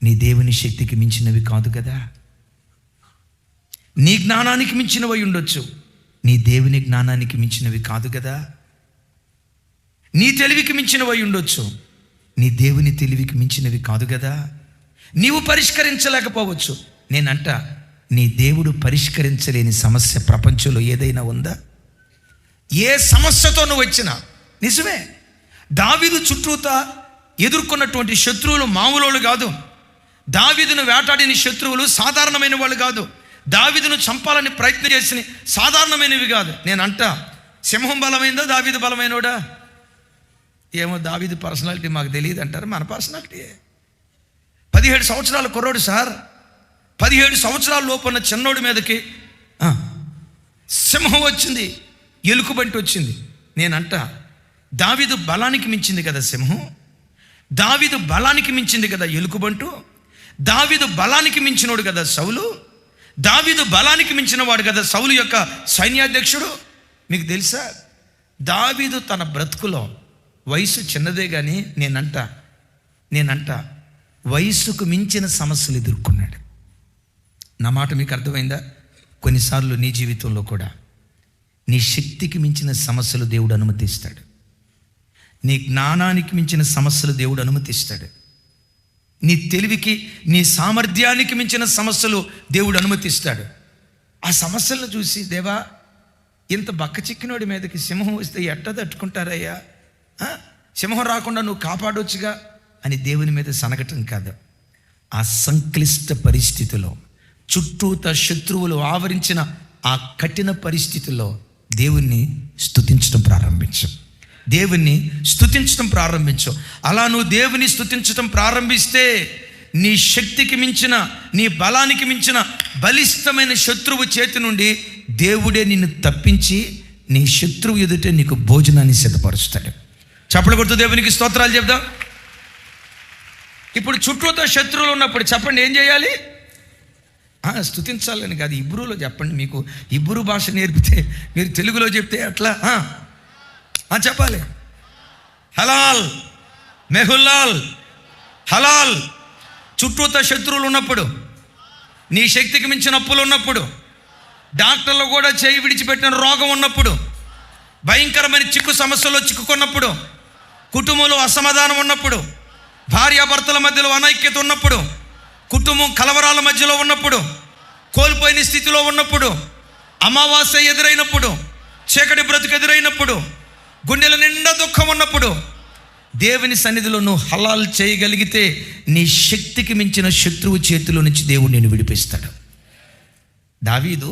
నీ దేవుని శక్తికి మించినవి కాదు కదా. నీ జ్ఞానానికి మించినవి అయి ఉండొచ్చు, నీ దేవుని జ్ఞానానికి మించినవి కాదు కదా. నీ తెలివికి మించినవి అయి ఉండొచ్చు, నీ దేవుని తెలివికి మించినవి కాదు కదా. నీవు పరిష్కరించలేకపోవచ్చు. నేనంట, నీ దేవుడు పరిష్కరించలేని సమస్య ప్రపంచంలో ఏదైనా ఉందా? ఏ సమస్యతో నువ్వు వచ్చినా నిజమే. దావీదు చుట్టూతా ఎదుర్కొన్నటువంటి శత్రువులు మామూలు కాదు. దావీదును వేటాడిన శత్రువులు సాధారణమైన వాళ్ళు కాదు. దావీదును చంపాలని ప్రయత్నం చేసిన సాధారణమైనవి కాదు. నేనంట, సింహం బలమైందా దావీదు బలమైనోడా? ఏమో దావీదు పర్సనాలిటీ మాకు తెలియదు అంటారు. మన పర్సనాలిటీయే. 17 సంవత్సరాల కుర్రోడు సార్, 17 సంవత్సరాల లోపున్న చిన్నోడి మీదకి సింహం వచ్చింది, ఎలుకబంటి వచ్చింది. నేనంట, దావీదు బలానికి మించింది కదా సింహం, దావీదు బలానికి మించింది కదా ఎలుకబంటు, దావీదు బలానికి మించినోడు కదా సౌలు, దావీదు బలానికి మించిన వాడు కదా సౌలు యొక్క సైన్యాధ్యక్షుడు. మీకు తెలుసా, దావీదు తన బ్రతుకులో వయసు చిన్నదే కానీ నేనంట వయసుకు మించిన సమస్యలు ఎదుర్కొన్నాడు. నా మాట మీకు అర్థమైందా? కొన్నిసార్లు నీ జీవితంలో కూడా నీ శక్తికి మించిన సమస్యలు దేవుడు అనుమతిస్తాడు. నీ జ్ఞానానికి మించిన సమస్యలు దేవుడు అనుమతిస్తాడు. నీ తెలివికి, నీ సామర్థ్యానికి మించిన సమస్యలు దేవుడు అనుమతిస్తాడు. ఆ సమస్యలను చూసి, దేవా ఇంత బక్క చిక్కినోడి మీదకి సింహం వస్తే ఎట్ట తట్టుకుంటారయ్యా, సింహం రాకుండా నువ్వు కాపాడొచ్చుగా అని దేవుని మీద సనగటం కాదు. ఆ సంక్లిష్ట పరిస్థితిలో, చుట్టూత శత్రువులు ఆవరించిన ఆ కఠిన పరిస్థితుల్లో దేవుణ్ణి స్తుతించడం ప్రారంభించు. దేవుణ్ణి స్తుతించడం ప్రారంభించు. అలా నువ్వు దేవుని స్తుతించడం ప్రారంభిస్తే నీ శక్తికి మించిన, నీ బలానికి మించిన బలిష్టమైన శత్రువు చేతి నుండి దేవుడే నిన్ను తప్పించి నీ శత్రువు ఎదుటే నీకు భోజనాన్ని సిద్ధపరుస్తాడు. చప్పట్లు కొడుతూ దేవునికి స్తోత్రాలు చెప్దాం. ఇప్పుడు చుట్టూతో శత్రువులు ఉన్నప్పుడు చెప్పండి ఏం చేయాలి? స్తుతించాలని కాదు, ఇబ్రూలో చెప్పండి. మీకు ఇబ్రూ భాష నేర్పితే మీరు తెలుగులో చెప్తే అట్లా చెప్పాలి. హలాల్, మెహుల్లాల్, హలాల్. చుట్టూతో శత్రువులు ఉన్నప్పుడు, నీ శక్తికి మించిన అప్పులు ఉన్నప్పుడు, డాక్టర్లు కూడా చేయి విడిచిపెట్టిన రోగం ఉన్నప్పుడు, భయంకరమైన చిక్కు సమస్యలో చిక్కుకున్నప్పుడు, కుటుంబంలో అసమాధానం ఉన్నప్పుడు, భార్యాభర్తల మధ్యలో అనైక్యత ఉన్నప్పుడు, కుటుంబం కలవరాల మధ్యలో ఉన్నప్పుడు, కోల్పోయిన స్థితిలో ఉన్నప్పుడు, అమావాస్య ఎదురైనప్పుడు, చీకటి బ్రతుకు ఎదురైనప్పుడు, గుండెల నిండా దుఃఖం ఉన్నప్పుడు, దేవుని సన్నిధిలో నువ్వు హలాల్ చేయగలిగితే నీ శక్తికి మించిన శత్రువు చేతిలో నుంచి దేవుడు నిన్ను విడిపిస్తాడు. దావీదు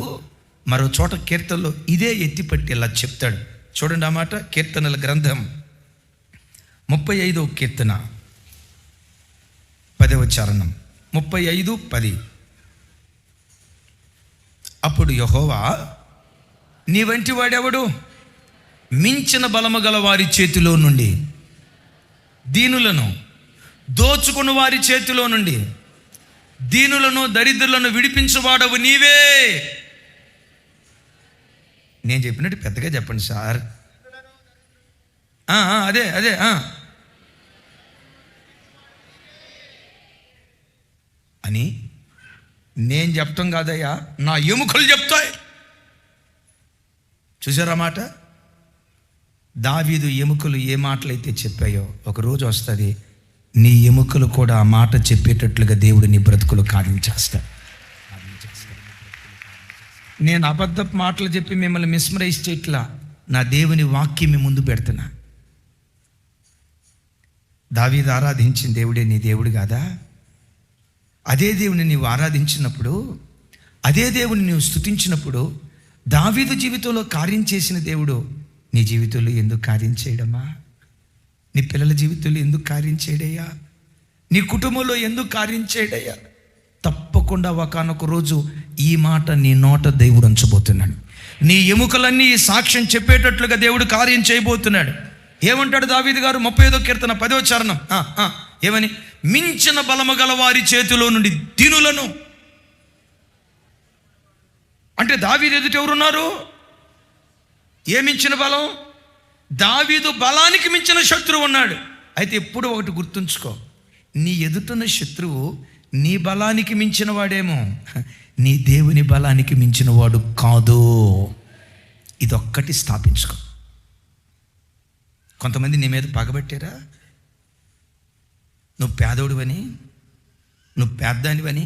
మరో చోట కీర్తనలో ఇదే ఎత్తిపట్టి ఇలా చెప్తాడు. చూడండి ఆ మాట. కీర్తనల గ్రంథం 35వ కీర్తన 10వ చరణం. 35:10. అప్పుడు యెహోవా, నీ వంటి వాడెవడు? మించిన బలము గల వారి చేతిలో నుండి, దీనులను దోచుకుని వారి చేతిలో నుండి, దీనులను దరిద్రులను విడిపించువాడవు నీవే. నేను చెప్పినట్టు పెద్దగా చెప్పండి సార్. అదే అని నేను చెప్తాం కాదయ్యా, నా ఎముకలు చెప్తాయి. చూసారా మాట? దావీదు ఎముకలు ఏ మాటలైతే చెప్పాయో, ఒకరోజు వస్తుంది నీ ఎముకలు కూడా ఆ మాట చెప్పేటట్లుగా దేవుడు నీ బ్రతుకులు కార్యం చేస్తాడు. నేను అబద్ధపు మాటలు చెప్పి మిమ్మల్ని మిస్మరైజ్ చేయట్లా, నా దేవుని వాక్యం మీ ముందు పెడుతున్నా. దావీదు ఆరాధించిన దేవుడే నీ దేవుడు కాదా? అదే దేవుని నీవు ఆరాధించినప్పుడు, అదే దేవుని నీవు స్తుతించినప్పుడు, దావీదు జీవితంలో కార్యం చేసిన దేవుడు నీ జీవితంలో ఎందుకు కార్యం చేయడమ్మా? నీ పిల్లల జీవితంలో ఎందుకు కార్యం చేయడయ్యా? నీ కుటుంబంలో ఎందుకు కార్యం చేయడయ్యా? తప్పకుండా ఒకానొక రోజు ఈ మాట నీ నోట దేవుడు ఉంచబోతున్నాడు. నీ ఎముకలన్నీ సాక్ష్యం చెప్పేటట్లుగా దేవుడు కార్యం చేయబోతున్నాడు. ఏమంటాడు దావీదు గారు? 35వ కీర్తన 10వ చరణం. ఏమని? మించిన బలము గల వారి చేతిలో నుండి దీనులను. అంటే దావీదు ఎదుట ఎవరున్నారు? ఏ మించిన బలం? దావీదు బలానికి మించిన శత్రువు ఉన్నాడు. అయితే ఎప్పుడు ఒకటి గుర్తుంచుకో, నీ ఎదుటున్న శత్రువు నీ బలానికి మించిన వాడేమో, నీ దేవుని బలానికి మించిన వాడు కాదు. ఇదొక్కటి స్థాపించుకో. కొంతమంది నీ మీద పగబట్టారా? నువ్వు పేదోడివని, నువ్వు పేద్దానివని,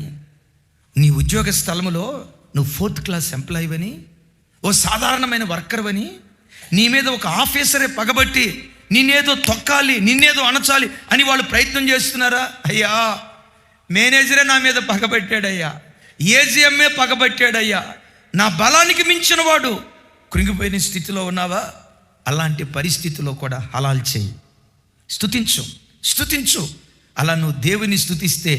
నీ ఉద్యోగ స్థలములో నువ్వు 4th క్లాస్ ఎంప్లాయీవని, ఓ సాధారణమైన వర్కర్వని, నీ మీద ఒక ఆఫీసరే పగబట్టి నిన్నేదో తొక్కాలి, నిన్నేదో అణచాలి అని వాళ్ళు ప్రయత్నం చేస్తున్నారా? అయ్యా, మేనేజరే నా మీద పగబట్టాడయ్యా, ఏజీఎంఏ పగబట్టాడయ్యా, నా బలానికి మించిన వాడు. కృంగిపోయిన స్థితిలో ఉన్నావా? అలాంటి పరిస్థితిలో కూడా హలాల్ చేయి, స్తుతించు. అలా నువ్వు దేవుని స్తుతిస్తే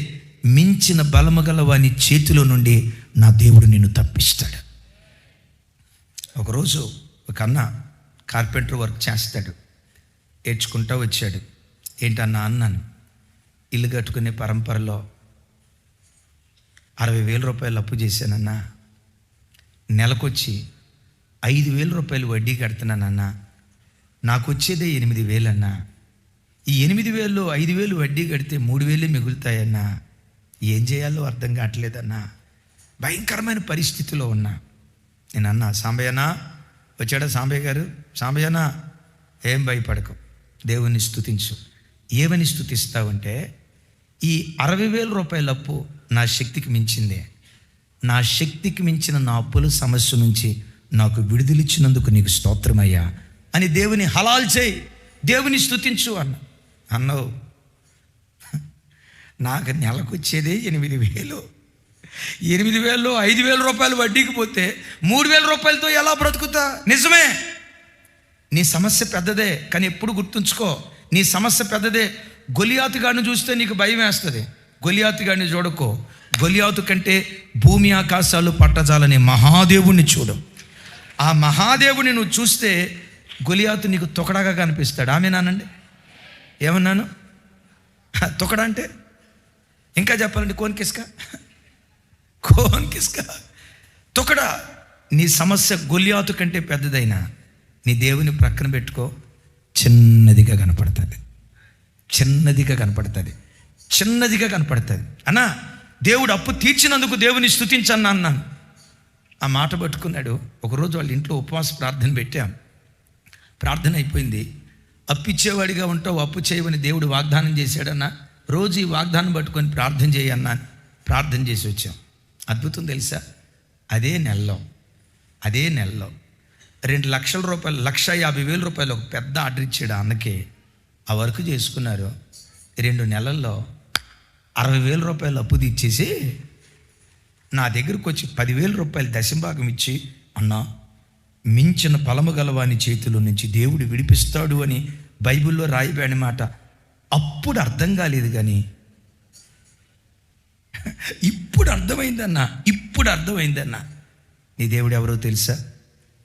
మించిన బలము గల వాని చేతిలో నుండి నా దేవుడు నిన్ను తప్పిస్తాడు. ఒకరోజు ఒక అన్న కార్పెంటర్ వర్క్ చేస్తాడు, ఏడ్చుకుంటూ వచ్చాడు. ఏంటన్నా అన్నాను, ఇల్లు కట్టుకునే పరంపరలో 60,000 రూపాయలు అప్పు చేశానన్నా, నెలకొచ్చి 5,000 రూపాయలు వడ్డీ కడుతున్నానన్నా, నాకు వచ్చేదే 8,000 అన్నా. ఈ 8,000లో 5,000 వడ్డీ కడితే 3,000 మిగులుతాయన్నా. ఏం చేయాలో అర్థం కావట్లేదన్నా. భయంకరమైన పరిస్థితిలో ఉన్నా. నేను అన్నా, సాంబయ్యనా వచ్చాడా? సాంబయ్య గారు, సాంబయ్యనా ఏం భయపడకు, దేవుని స్తుతించు. ఏమని స్తుతిస్తావంటే, ఈ 60,000 రూపాయల అప్పు నా శక్తికి మించిందే. నా శక్తికి మించిన నా అప్పుల సమస్య నుంచి నాకు విడుదలిచ్చినందుకు నీకు స్తోత్రమయ్యా అని దేవుని హలాల్ చేయి, దేవుని స్తుతించు అన్నావు. నాకు నెలకు వచ్చేదే 8,000. 8,000లో 5,000 రూపాయలు వడ్డీకి పోతే 3,000 రూపాయలతో ఎలా బ్రతుకుతా? నిజమే, నీ సమస్య పెద్దదే, కానీ ఎప్పుడు గుర్తుంచుకో, నీ సమస్య పెద్దదే. గొలియాతు గాడిని చూస్తే నీకు భయం వేస్తుంది. గొలియాతు గాడిని చూడకో, గొలియాతు కంటే భూమి ఆకాశాలు పట్టజాలని మహాదేవుణ్ణి చూడు. ఆ మహాదేవుని నువ్వు చూస్తే గొలియాతు నీకు తొకడాగా కనిపిస్తాడు. ఆమెనానండి, ఏమన్నాను? తొకడా అంటే ఇంకా చెప్పాలండి, కోన్ కిస్కా తొకడా. నీ సమస్య గొలియాతు కంటే పెద్దదైనా నీ దేవుని ప్రక్కన పెట్టుకో, చిన్నదిగా కనపడుతుంది. అన్నా, దేవుడు అప్పు తీర్చినందుకు దేవుని స్తుతించన్నా అన్నాను. ఆ మాట పట్టుకున్నాడు. ఒకరోజు వాళ్ళ ఇంట్లో ఉపవాస ప్రార్థన పెట్టాం. ప్రార్థన అయిపోయింది. అప్పిచ్చేవాడిగా ఉంటావు, అప్పు చేయమని దేవుడు వాగ్దానం చేశాడన్నా. రోజు ఈ వాగ్దానం పట్టుకొని ప్రార్థన చేయన్నా. ప్రార్థన చేసి వచ్చాం. అద్భుతం తెలుసా? అదే నెలలో 2 లక్షల రూపాయలు, 1,50,000 రూపాయలు ఒక పెద్ద ఆర్డర్ ఇచ్చాడు అన్నకి. ఆ వర్క్ చేసుకున్నారు. 2 నెలల్లో 60,000 రూపాయలు అప్పు తీర్చేసి నా దగ్గరకు వచ్చి 10,000 రూపాయలు దశంభాగం ఇచ్చి, అన్నా, మించిన బలము గలవాని చేతిలో నుంచి దేవుడు విడిపిస్తాడు అని బైబిల్లో రాయబడిన మాట అప్పుడు అర్థం కాలేదు. కానీ ఇప్పుడు అర్థమైందన్నా నీ దేవుడు ఎవరో తెలుసా?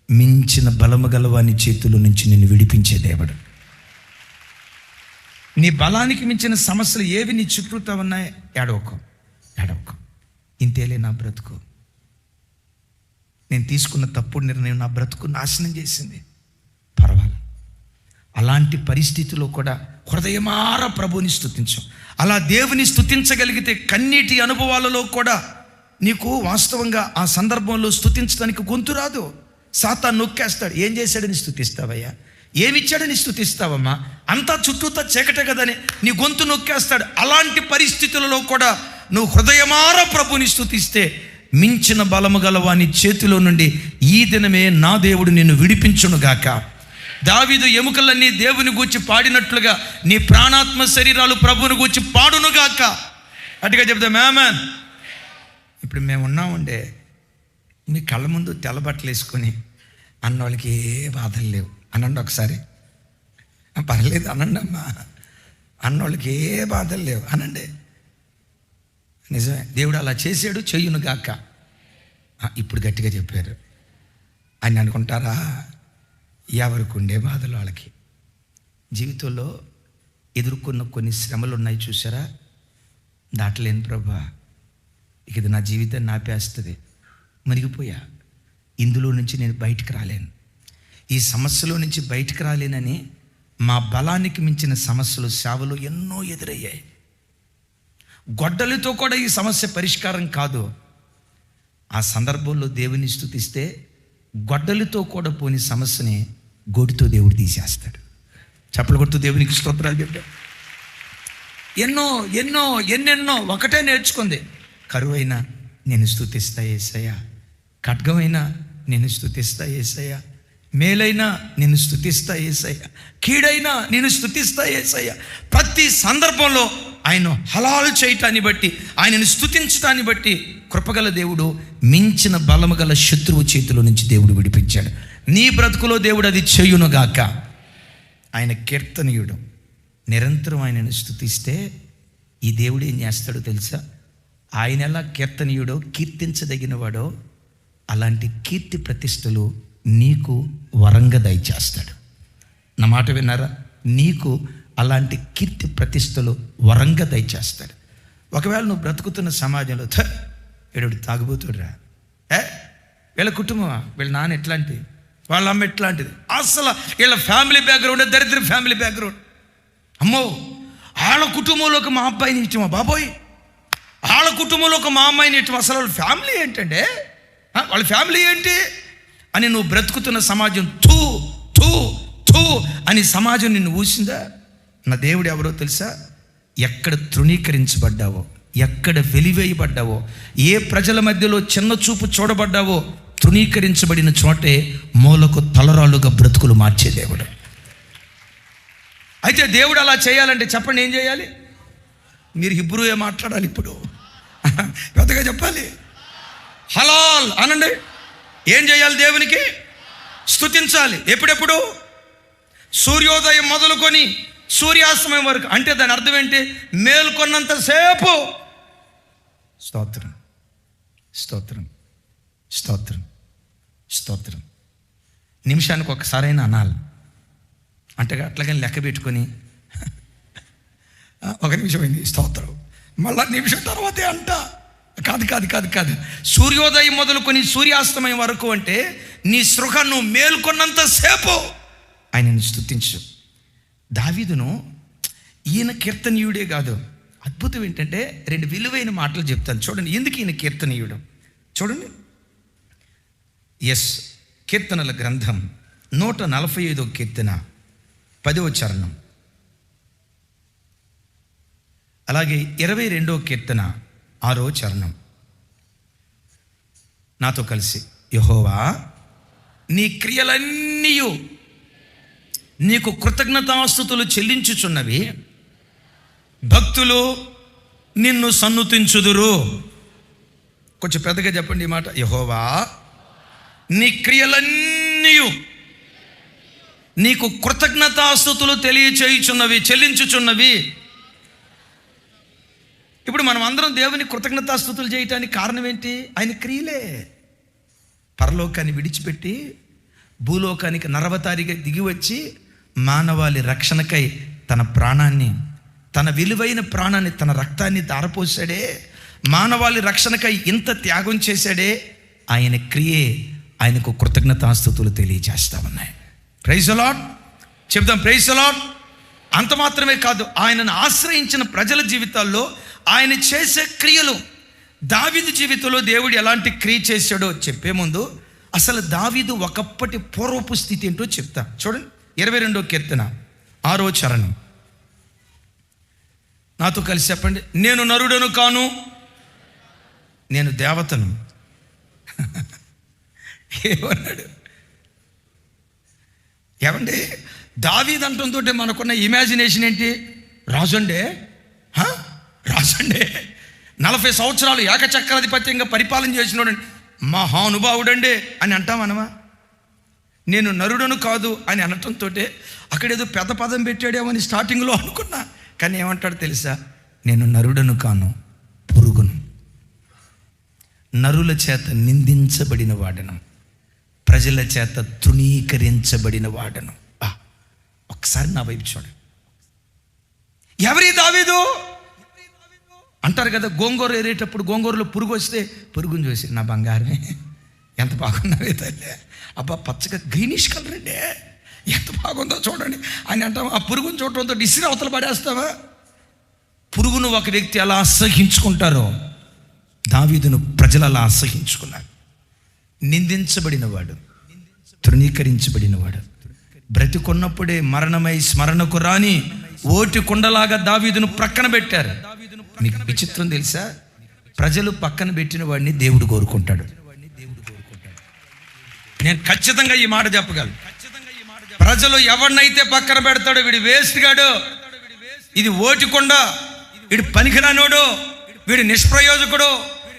మించిన బలము గలవాని చేతుల నుంచి నిన్ను విడిపించే దేవుడు. నీ బలానికి మించిన సమస్యలు ఏవి నీ చుట్టూతా ఉన్నాయి? ఏడవకం. ఇంతేలే నా బ్రతుకు, నేను తీసుకున్న తప్పుడు నిర్ణయం నా బ్రతుకు నాశనం చేసింది, పర్వాలేదు. అలాంటి పరిస్థితిలో కూడా హృదయమార ప్రభుని స్తుతించం. అలా దేవుని స్తుతించగలిగితే కన్నీటి అనుభవాలలో కూడా నీకు వాస్తవంగా ఆ సందర్భంలో స్తుతించడానికి గొంతు రాదు. సాతాను నొక్కేస్తాడు. ఏం చేశాడని స్తుతిస్తావయ్యా, ఏమిచ్చాడని స్తుతిస్తావమ్మా, అంతా చుట్టూతా చీకటే కదని నీ గొంతు నొక్కేస్తాడు. అలాంటి పరిస్థితులలో కూడా నువ్వు హృదయమార ప్రభుని స్తుతిస్తే మించిన బలము గలవాని చేతిలో నుండి ఈ దినమే నా దేవుడు నిన్ను విడిపించునుగాక. దావీదు ఎముకలన్నీ దేవుని గూర్చి పాడినట్లుగా నీ ప్రాణాత్మ శరీరాలు ప్రభువుని గూర్చి పాడునుగాక. అటుగా చెప్తాం ఆమేన్. ఇప్పుడు మేము ఉన్నామండే, మీ కళ్ళ ముందు తెల్లబట్టలు వేసుకొని అన్నోళ్ళకి ఏ బాధలు లేవు అనండి ఒకసారి. పర్లేదు అనండి అమ్మా, అన్నోళ్ళకి ఏ బాధలు లేవు అనండి. నిజమే, దేవుడు అలా చేసాడు, చెయ్యునుగాక. ఇప్పుడు గట్టిగా చెప్పారు అని అనుకుంటారా? ఎవరికి ఉండే బాధలు వాళ్ళకి. జీవితంలో ఎదుర్కొన్న కొన్ని శ్రమలు ఉన్నాయి చూసారా, దాటలేను ప్రభా, ఇక ఇది నా జీవితాన్ని ఆపేస్తుంది, మునిగిపోయా, ఇందులో నుంచి నేను బయటికి రాలేను, ఈ సమస్యలో నుంచి బయటికి రాలేనని మా బలానికి మించిన సమస్యలు సేవలో ఎన్నో ఎదురయ్యాయి. గొడ్డలితో కూడా ఈ సమస్య పరిష్కారం కాదు. ఆ సందర్భంలో దేవుని స్తుతిస్తే గొడ్డలితో కూడా పోని సమస్యని గోటితో దేవుడు తీసేస్తాడు. చప్పలు కొడుతూ దేవునికి స్తోత్రాలు చెప్పాడు. ఎన్నెన్నో ఒకటే నేర్చుకుంది. కరువైనా నేను స్తుతిస్తా యేసయ్యా, ఖడ్గమైనా నేను స్తుతిస్తా యేసయ్యా, మేలైనా నేను స్తుతిస్తా యేసయ్యా, కీడైనా నేను స్తుతిస్తా యేసయ్యా. ప్రతి సందర్భంలో ఆయన హలాలు చేయటాన్ని బట్టి, ఆయనను స్తుతించటాన్ని బట్టి కృపగల దేవుడు మించిన బలము గల శత్రువు చేతిలో నుంచి దేవుడు విడిపించాడు. నీ బ్రతుకులో దేవుడు అది చేయునుగాక. ఆయన కీర్తనీయుడు. నిరంతరం ఆయనను స్తుతిస్తే ఈ దేవుడు ఏం చేస్తాడో తెలుసా? ఆయన ఎలా కీర్తనీయుడో, కీర్తించదగినవాడో అలాంటి కీర్తి ప్రతిష్టలు నీకు వరంగా దయచేస్తాడు. నా మాట విన్నారా? నీకు అలాంటి కీర్తి ప్రతిష్టలు వరంగా దయచేస్తాడు. ఒకవేళ నువ్వు బ్రతుకుతున్న సమాజంలో వీడు తాగుబోతుడురా, వీళ్ళ కుటుంబమా, వీళ్ళ నాన్న ఎట్లాంటిది, వాళ్ళ అమ్మ ఎట్లాంటిది, అసలు వీళ్ళ ఫ్యామిలీ బ్యాక్గ్రౌండ్ దరిద్ర ఫ్యామిలీ బ్యాక్గ్రౌండ్, అమ్మో వాళ్ళ కుటుంబంలోకి మా అబ్బాయిని ఇచ్చామా బాబోయ్, వాళ్ళ కుటుంబంలోకి మా అమ్మాయిని ఇచ్చాము, అసలు వాళ్ళ ఫ్యామిలీ ఏంటంటే, వాళ్ళ ఫ్యామిలీ ఏంటి అని నువ్వు బ్రతుకుతున్న సమాజం థూ థూ థూ అని సమాజం నిన్ను ఊసిందా? నా దేవుడు ఎవరో తెలుసా? ఎక్కడ తృణీకరించబడ్డావో, ఎక్కడ వెలివేయబడ్డావో, ఏ ప్రజల మధ్యలో చిన్న చూపు చూడబడ్డావో, తృణీకరించబడిన చోటే మూలకు తలరాళ్ళుగా బ్రతుకులు మార్చే దేవుడు. అయితే దేవుడు అలా చేయాలంటే చెప్పండి, ఏం చేయాలి? మీరు హిబ్రూయే మాట్లాడాలి. ఇప్పుడు పెద్దగా చెప్పాలి. హలాల్ అనండి. ఏం చేయాలి? దేవునికి స్తుతించాలి. ఎప్పుడెప్పుడు? సూర్యోదయం మొదలుకొని సూర్యాస్తమయం వరకు. అంటే దాని అర్థం ఏంటి? మేల్కొన్నంతసేపు స్తోత్రం స్తోత్రం స్తోత్రం స్తోత్రం. నిమిషానికి ఒకసారైనా అనాలి. అంటే అట్లాగని లెక్క పెట్టుకొని ఒక నిమిషం అయింది స్తోత్రం, మళ్ళా నిమిషం తర్వాతే అంట. కాదు కాదు కాదు కాదు సూర్యోదయం మొదలుకొని సూర్యాస్తమయం వరకు అంటే నీ సృహ నువ్వు మేల్కొన్నంతసేపు ఆయనను స్తుతించు. దావీదును ఈయన కీర్తనీయుడే కాదు, అద్భుతం ఏంటంటే రెండు విలువైన మాటలు చెప్తాను చూడండి. ఎందుకు ఈయన కీర్తనీయుడు చూడండి. కీర్తనల గ్రంథం 145వ కీర్తన 10వ చరణం, అలాగే 22వ కీర్తన 6వ చరణం. నాతో కలిసి, యెహోవా నీ క్రియలన్నీ నీకు కృతజ్ఞతాస్తుతులు చెల్లించుచున్నవి, భక్తులు నిన్ను సన్నుతించుదురు. కొంచెం పెద్దగా చెప్పండి ఈ మాట. యెహోవా నీ క్రియలన్నీ నీకు కృతజ్ఞతాస్తుతులు తెలియచేయుచున్నవి, చెల్లించుచున్నవి. ఇప్పుడు మనం అందరం దేవుని కృతజ్ఞతాస్తుతులు చేయటానికి కారణం ఏంటి? ఆయన క్రియలే. పరలోకాన్ని విడిచిపెట్టి భూలోకానికి నరవతారిగా దిగి వచ్చి మానవాళి రక్షణకై తన ప్రాణాన్ని, తన విలువైన ప్రాణాన్ని, తన రక్తాన్ని ధారపోసాడే. మానవాళి రక్షణకై ఇంత త్యాగం చేశాడే. ఆయన క్రియే ఆయనకు కృతజ్ఞతాస్తుతులు తెలియజేస్తా ఉన్నాయి. ప్రైజ్ ది లార్డ్ చెప్దాం. Praise the Lord. అంత మాత్రమే కాదు, ఆయనను ఆశ్రయించిన ప్రజల జీవితాల్లో ఆయన చేసే క్రియలు, దావీదు జీవితంలో దేవుడు ఎలాంటి క్రియ చేశాడో చెప్పే ముందు అసలు దావీదు ఒకప్పటి పూర్వపు స్థితి ఏంటో చెప్తా. చూడండి, 22వ కీర్తన 6వ చరణం. నాతో కలిసి చెప్పండి. నేను నరుడను కాను, నేను దేవతను. ఏమన్నాడు? ఏమండి, దావీదు అంటంతో మనకున్న ఇమాజినేషన్ ఏంటి? రాజండే, రాజండే, 40 సంవత్సరాలు ఏకచక్రాధిపత్యంగా పరిపాలన చేసినోడు, మహానుభావుడండే అని అంటామనమా? నేను నరుడను కాదు అని అనటంతో అక్కడేదో పెద్ద పదం పెట్టాడేమని స్టార్టింగ్లో అనుకున్నా. కానీ ఏమంటాడు తెలుసా? నేను నరుడను కాను, పురుగును, నరుల చేత నిందించబడిన వాడను, ప్రజల చేత తృణీకరించబడిన వాడను. ఒకసారి నా వైపు చూడండి. ఎవరి దావీదు అంటారు కదా, గోంగూర ఏరేటప్పుడు గోంగూరలో పురుగు వస్తే పురుగుని చూసి, నా బంగారమే ఎంత బాగున్నావే తల్లి, అబ్బా పచ్చగా గ్రీనిష్ కలర్ అండి, ఎంత బాగుందో చూడండి అని అంటాం. ఆ పురుగుని చూడటంతో డిసిరి అవతల పడేస్తావా? పురుగును ఒక వ్యక్తి అలా అసహించుకుంటారో దావీదును ప్రజలు అలా అసహించుకున్నారు. నిందించబడినవాడు, తృణీకరించబడినవాడు, బ్రతికున్నప్పుడే మరణమై స్మరణకు రాని ఓటి కుండలాగా దావీదును ప్రక్కన పెట్టారు. మీకు విచిత్రం తెలుసా? ప్రజలు పక్కన పెట్టిన వాడిని దేవుడు కోరుకుంటాడు. నేను ఖచ్చితంగా ఈ మాట చెప్పగలను. ప్రజలు ఎవరినైతే పక్కన పెడతాడో వీడు వేస్ట్ గాడు, ఇది ఓటికొండ, వీడు పనికిరానోడు, వీడు నిష్ప్రయోజకుడు,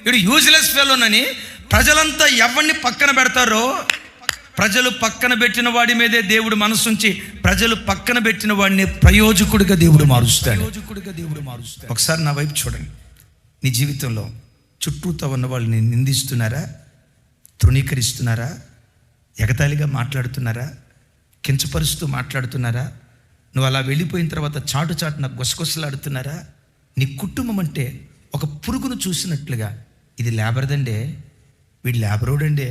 వీడు యూజ్లెస్ ఫెలోనని ప్రజలంతా ఎవరిని పక్కన పెడతారో, ప్రజలు పక్కన పెట్టిన వాడి మీదే దేవుడు మనసుంచి ప్రజలు పక్కన పెట్టిన వాడిని ప్రయోజకుడిగా దేవుడు మారుస్తాడు. ఒకసారి నా వైపు చూడండి. నీ జీవితంలో చుట్టూతో ఉన్న వాళ్ళని నిందిస్తున్నారా, తృణీకరిస్తున్నారా, ఎగతాళిగా మాట్లాడుతున్నారా, కించపరుస్తూ మాట్లాడుతున్నారా? నువ్వు అలా వెళ్ళిపోయిన తర్వాత చాటు చాటున గుసగుసలాడుతున్నారా? నీ కుటుంబం అంటే ఒక పురుగును చూసినట్లుగా, ఇది లేబర్దండే, వీడు లేబరోడండే,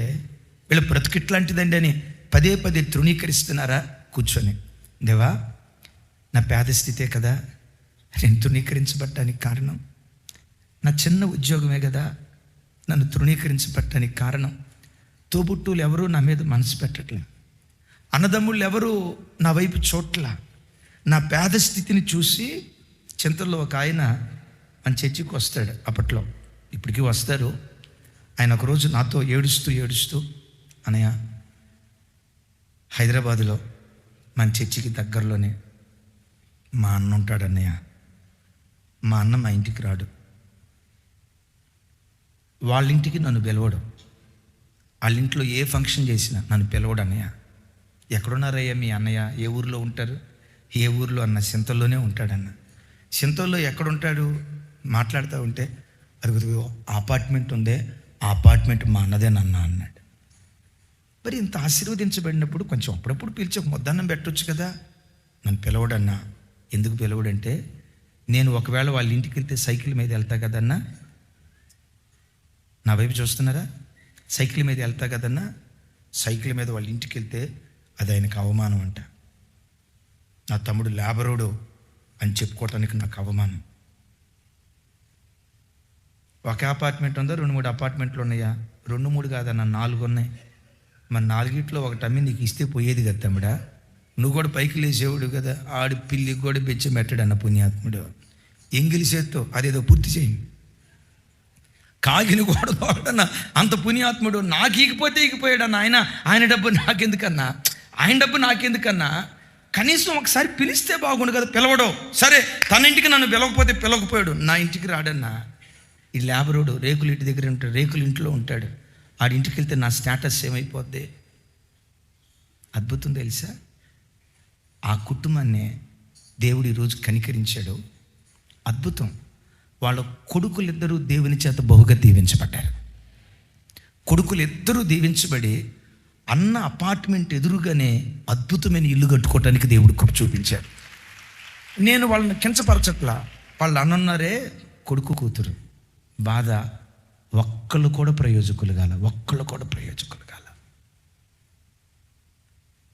వీళ్ళ బ్రతుకిట్లాంటిదండి అని పదే పదే తృణీకరిస్తున్నారా? కూర్చొని, దేవా నా పేద స్థితే కదా నేను తృణీకరించబడటానికి కారణం, నా చిన్న ఉద్యోగమే కదా నన్ను తృణీకరించబడటానికి కారణం, తోబుట్టువులు ఎవరూ నా మీద మనసు పెట్టట్లేదు, అన్నదమ్ముళ్ళు ఎవరూ నా వైపు చూట్ల, నా పేద స్థితిని చూసి చింతల్లో ఒక ఆయన మన చర్చికి వస్తాడు. అప్పట్లో ఇప్పటికీ వస్తారు. ఆయన ఒకరోజు నాతో ఏడుస్తూ అన్నయ్య, హైదరాబాదులో మన చర్చికి దగ్గరలోనే మా అన్న ఉంటాడు అన్నయ్య, మా అన్న మా ఇంటికి రాడు, వాళ్ళ ఇంటికి నన్ను పిలవడు, వాళ్ళ ఇంట్లో ఏ ఫంక్షన్ చేసినా నన్ను పిలవడు అన్నయ్య. ఎక్కడున్నారయ్యా మీ అన్నయ్య? ఏ ఊర్లో ఉంటారు? ఏ ఊర్లో అన్న? సింతల్లోనే ఉంటాడన్న. సింతల్లో ఎక్కడుంటాడు? మాట్లాడుతూ ఉంటే అరుగురు అపార్ట్మెంట్ ఉందే, ఆ అపార్ట్మెంట్ మా అన్నదేనన్నా అన్నాడు. మరి ఇంత ఆశీర్వదించబడినప్పుడు కొంచెం అప్పుడప్పుడు పిలిచి ఒక ముద్దన్నం పెట్టొచ్చు కదా. నన్ను పిలవడన్నా. ఎందుకు పిలవడంటే, నేను ఒకవేళ వాళ్ళ ఇంటికి వెళ్తే సైకిల్ మీద వెళ్తా కదన్నా, నా వైపు చూస్తున్నారా? సైకిల్ మీద వెళ్తా కదన్నా, సైకిల్ మీద వాళ్ళ ఇంటికి వెళ్తే అది ఆయనకు అవమానం అంట. నా తమ్ముడు లేబరోడు అని చెప్పుకోవటానికి నాకు అవమానం. ఒక అపార్ట్మెంట్ ఉందా? 2-3 అపార్ట్మెంట్లు ఉన్నాయా? 2-3 కాదన్నా, 4 ఉన్నాయి. మరి 4 ఒకటి అమ్మి నీకు ఇస్తే పోయేది కదా తమ్ముడా, నువ్వు కూడా పైకి లేచేవాడు కదా. ఆడి పిల్లికి కూడా బెచ్చి మెట్టాడు అన్న పుణ్యాత్ముడు. ఎంగిలి చేత్తో అదేదో పూర్తి చేయండి. కాగిని కూడా తోడన్నా అంత పుణ్యాత్ముడు. నాకు ఈగిపోతే ఈగిపోయాడన్న ఆయన. ఆయన డబ్బు నాకెందుకన్నా, ఆయన డబ్బు నాకెందుకన్నా, కనీసం ఒకసారి పిలిస్తే బాగుండు కదా. పిలవడం సరే, తన ఇంటికి నన్ను పిలవకపోతే పిలవకపోయాడు, నా ఇంటికి రాడన్నా. ఈ లేబరోడు రేకుల ఇంటి దగ్గర ఉంటాడు, రేకుల ఇంట్లో ఉంటాడు. ఆడింటికి వెళ్తే నా స్టేటస్ ఏమైపోద్ది? అద్భుతం తెలుసా? ఆ కుటుంబాన్ని దేవుడు ఈరోజు కనికరించాడు. అద్భుతం. వాళ్ళ కొడుకులిద్దరూ దేవుని చేత బహుగా దీవించబడ్డారు. కొడుకులిద్దరూ దీవించబడి అన్న అపార్ట్మెంట్ ఎదురుగానే అద్భుతమైన ఇల్లు కట్టుకోవటానికి దేవుడు కృప చూపించాడు. నేను వాళ్ళని కించపరచట్లా. వాళ్ళు అన్నన్నారే కొడుకు కూతురు బాధ, ఒక్కళ్ళు కూడా ప్రయోజకులు కాల.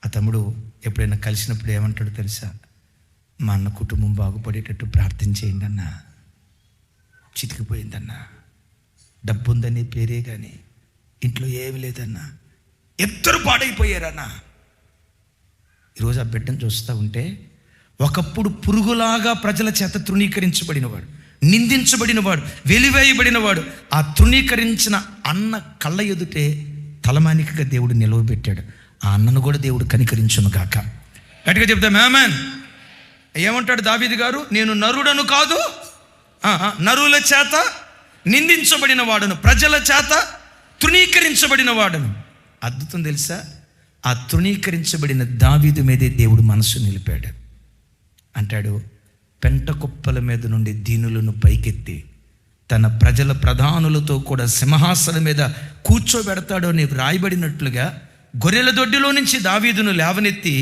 ఆ తమ్ముడు ఎప్పుడైనా కలిసినప్పుడు ఏమంటాడు తెలుసా? మా అన్న కుటుంబం బాగుపడేటట్టు ప్రార్థన చేయండి అన్న. చితికిపోయిందన్నా, డబ్బు ఉందని పేరే కానీ ఇంట్లో ఏమి లేదన్నా, ఇద్దరు పాడైపోయారన్నా. ఈరోజు ఆ బిడ్డను చూస్తూ ఉంటే ఒకప్పుడు పురుగులాగా ప్రజల చేత తృణీకరించబడినవాడు, నిందించబడినవాడు, వెలివేయబడినవాడు, ఆ తృణీకరించిన అన్న కళ్ళ ఎదుటే తలమానికగా దేవుడు నిలవబెట్టాడు. ఆ అన్నను కూడా దేవుడు కనికరించును గాక. గట్టిగా చెప్తాం ఆమేన్. ఏమంటాడు దావీదు గారు? నేను నరుడను కాదు, నరుల చేత నిందించబడిన వాడును, ప్రజల చేత తృణీకరించబడిన వాడును. అద్భుతం తెలుసా? ఆ తృణీకరించబడిన దావీదు మీదే దేవుడు మనసు నిలిపాడు. అంటాడు, పెంట కుప్పల మీద నుండి దీనులను పైకెత్తి తన ప్రజల ప్రధానులతో కూడా సింహాసనం మీద కూర్చోబెడతాడు అని రాయబడినట్లుగా గొర్రెల దొడ్డిలో నుంచి దావీదును లేవనెత్తి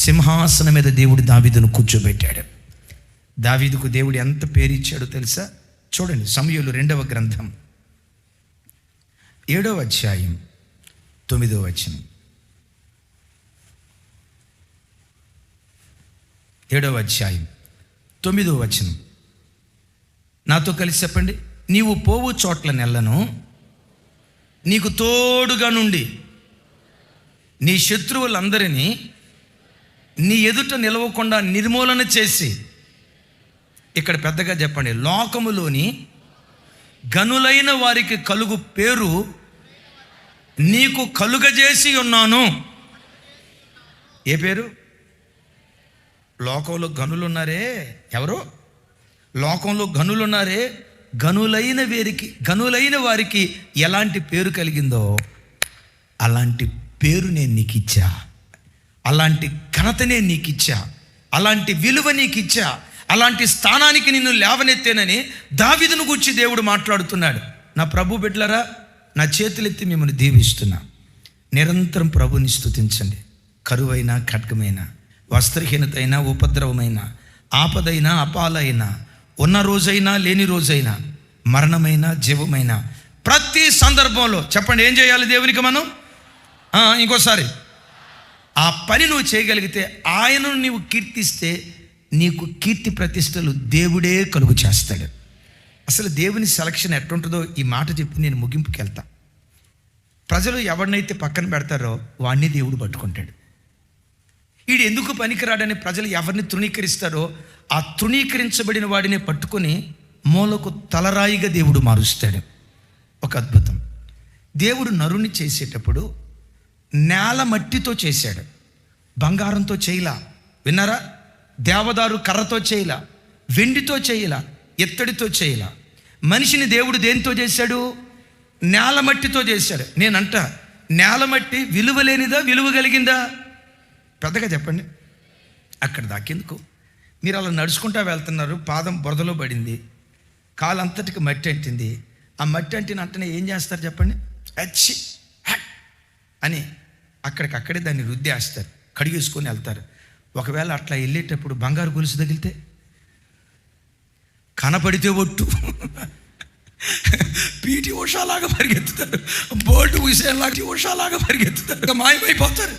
సింహాసనం మీద దేవుడు దావీదును కూర్చోబెట్టాడు. దావీదుకు దేవుడు ఎంత పేరు ఇచ్చాడో తెలుసా? చూడండి, సమూయేలు 2వ గ్రంథం 7వ అధ్యాయం 9వ వచనం. 7వ అధ్యాయం 9వ వచనం. నాతో కలిసి చెప్పండి. నీవు పోవు చోట్ల నెలను నీకు తోడుగా నుండి నీ శత్రువులందరినీ నీ ఎదుట నిలవకుండా నిర్మూలన చేసి, ఇక్కడ పెద్దగా చెప్పండి, లోకములోని గనులైన వారికి కలుగు పేరు నీకు కలుగజేసి ఉన్నాను. ఏ పేరు? లోకంలో గనులున్నారే, ఎవరు? లోకంలో గనులున్నారే, గనులైన వారికి ఎలాంటి పేరు కలిగిందో అలాంటి పేరు నేను నీకు ఇచ్చా, అలాంటి ఘనతనే నీకు ఇచ్చా, అలాంటి విలువ నీకు ఇచ్చా, అలాంటి స్థానానికి నిన్ను లేవనెత్తేనని దావీదును గూర్చి దేవుడు మాట్లాడుతున్నాడు. నా ప్రభు బిడ్డలారా, నా చేతులెత్తి మిమ్మల్ని దీవిస్తున్నా. నిరంతరం ప్రభుని స్తుతించండి. కరువైనా, ఖడ్గమైనా, వస్త్రహీనతైనా, ఉపద్రవమైన, ఆపదైనా, అపాలైనా, ఉన్న రోజైనా లేని రోజైనా, మరణమైనా జీవమైనా, ప్రతి సందర్భంలో చెప్పండి, ఏం చేయాలి దేవునికి మనం? ఇంకోసారి, ఆ పని నువ్వు చేయగలిగితే, ఆయనను నీవు కీర్తిస్తే నీకు కీర్తి ప్రతిష్టలు దేవుడే కలుగు చేస్తాడు. అసలు దేవుని సెలక్షన్ ఎట్టుంటుందో ఈ మాట చెప్పి నేను ముగింపుకి వెళ్తా. ప్రజలు ఎవరినైతే పక్కన పెడతారో వాడిని దేవుడు పట్టుకుంటాడు. వీడు ఎందుకు పనికిరాడని ప్రజలు ఎవరిని తృణీకరిస్తారో ఆ తృణీకరించబడిన వాడిని పట్టుకొని మూలకు తలరాయిగా దేవుడు మారుస్తాడు. ఒక అద్భుతం. దేవుడు నరుని చేసేటప్పుడు నేల మట్టితో చేశాడు, బంగారంతో చేయలా. విన్నారా? దేవదారు కర్రతో చేయలా, వెండితో చేయలా, ఎత్తడితో చేయలా. మనిషిని దేవుడు దేనితో చేశాడు? నేల మట్టితో చేశాడు. నేనంట, నేల మట్టి విలువ లేనిదా, విలువ కలిగిందా? పెద్దగా చెప్పండి. అక్కడ దాకెందుకు? మీరు అలా నడుచుకుంటా వెళ్తున్నారు, పాదం బురదలో పడింది, కాలు అంతటికి మట్టి అంటింది. ఆ మట్టి అంటిన అంటనే ఏం చేస్తారు చెప్పండి? అచ్చి అని అక్కడికక్కడే దాన్ని రుద్దేస్తారు, కడిగేసుకొని వెళ్తారు. ఒకవేళ అట్లా వెళ్ళేటప్పుడు బంగారు గొలుసు తగిలితే, కనపడితే ఒట్టు పీటీ ఉషాలాగా పరిగెత్తుతారు, బోల్ట్ ఉషాలాగా ఉషాలాగా పరిగెత్తుతారు, మాయమైపోతారు.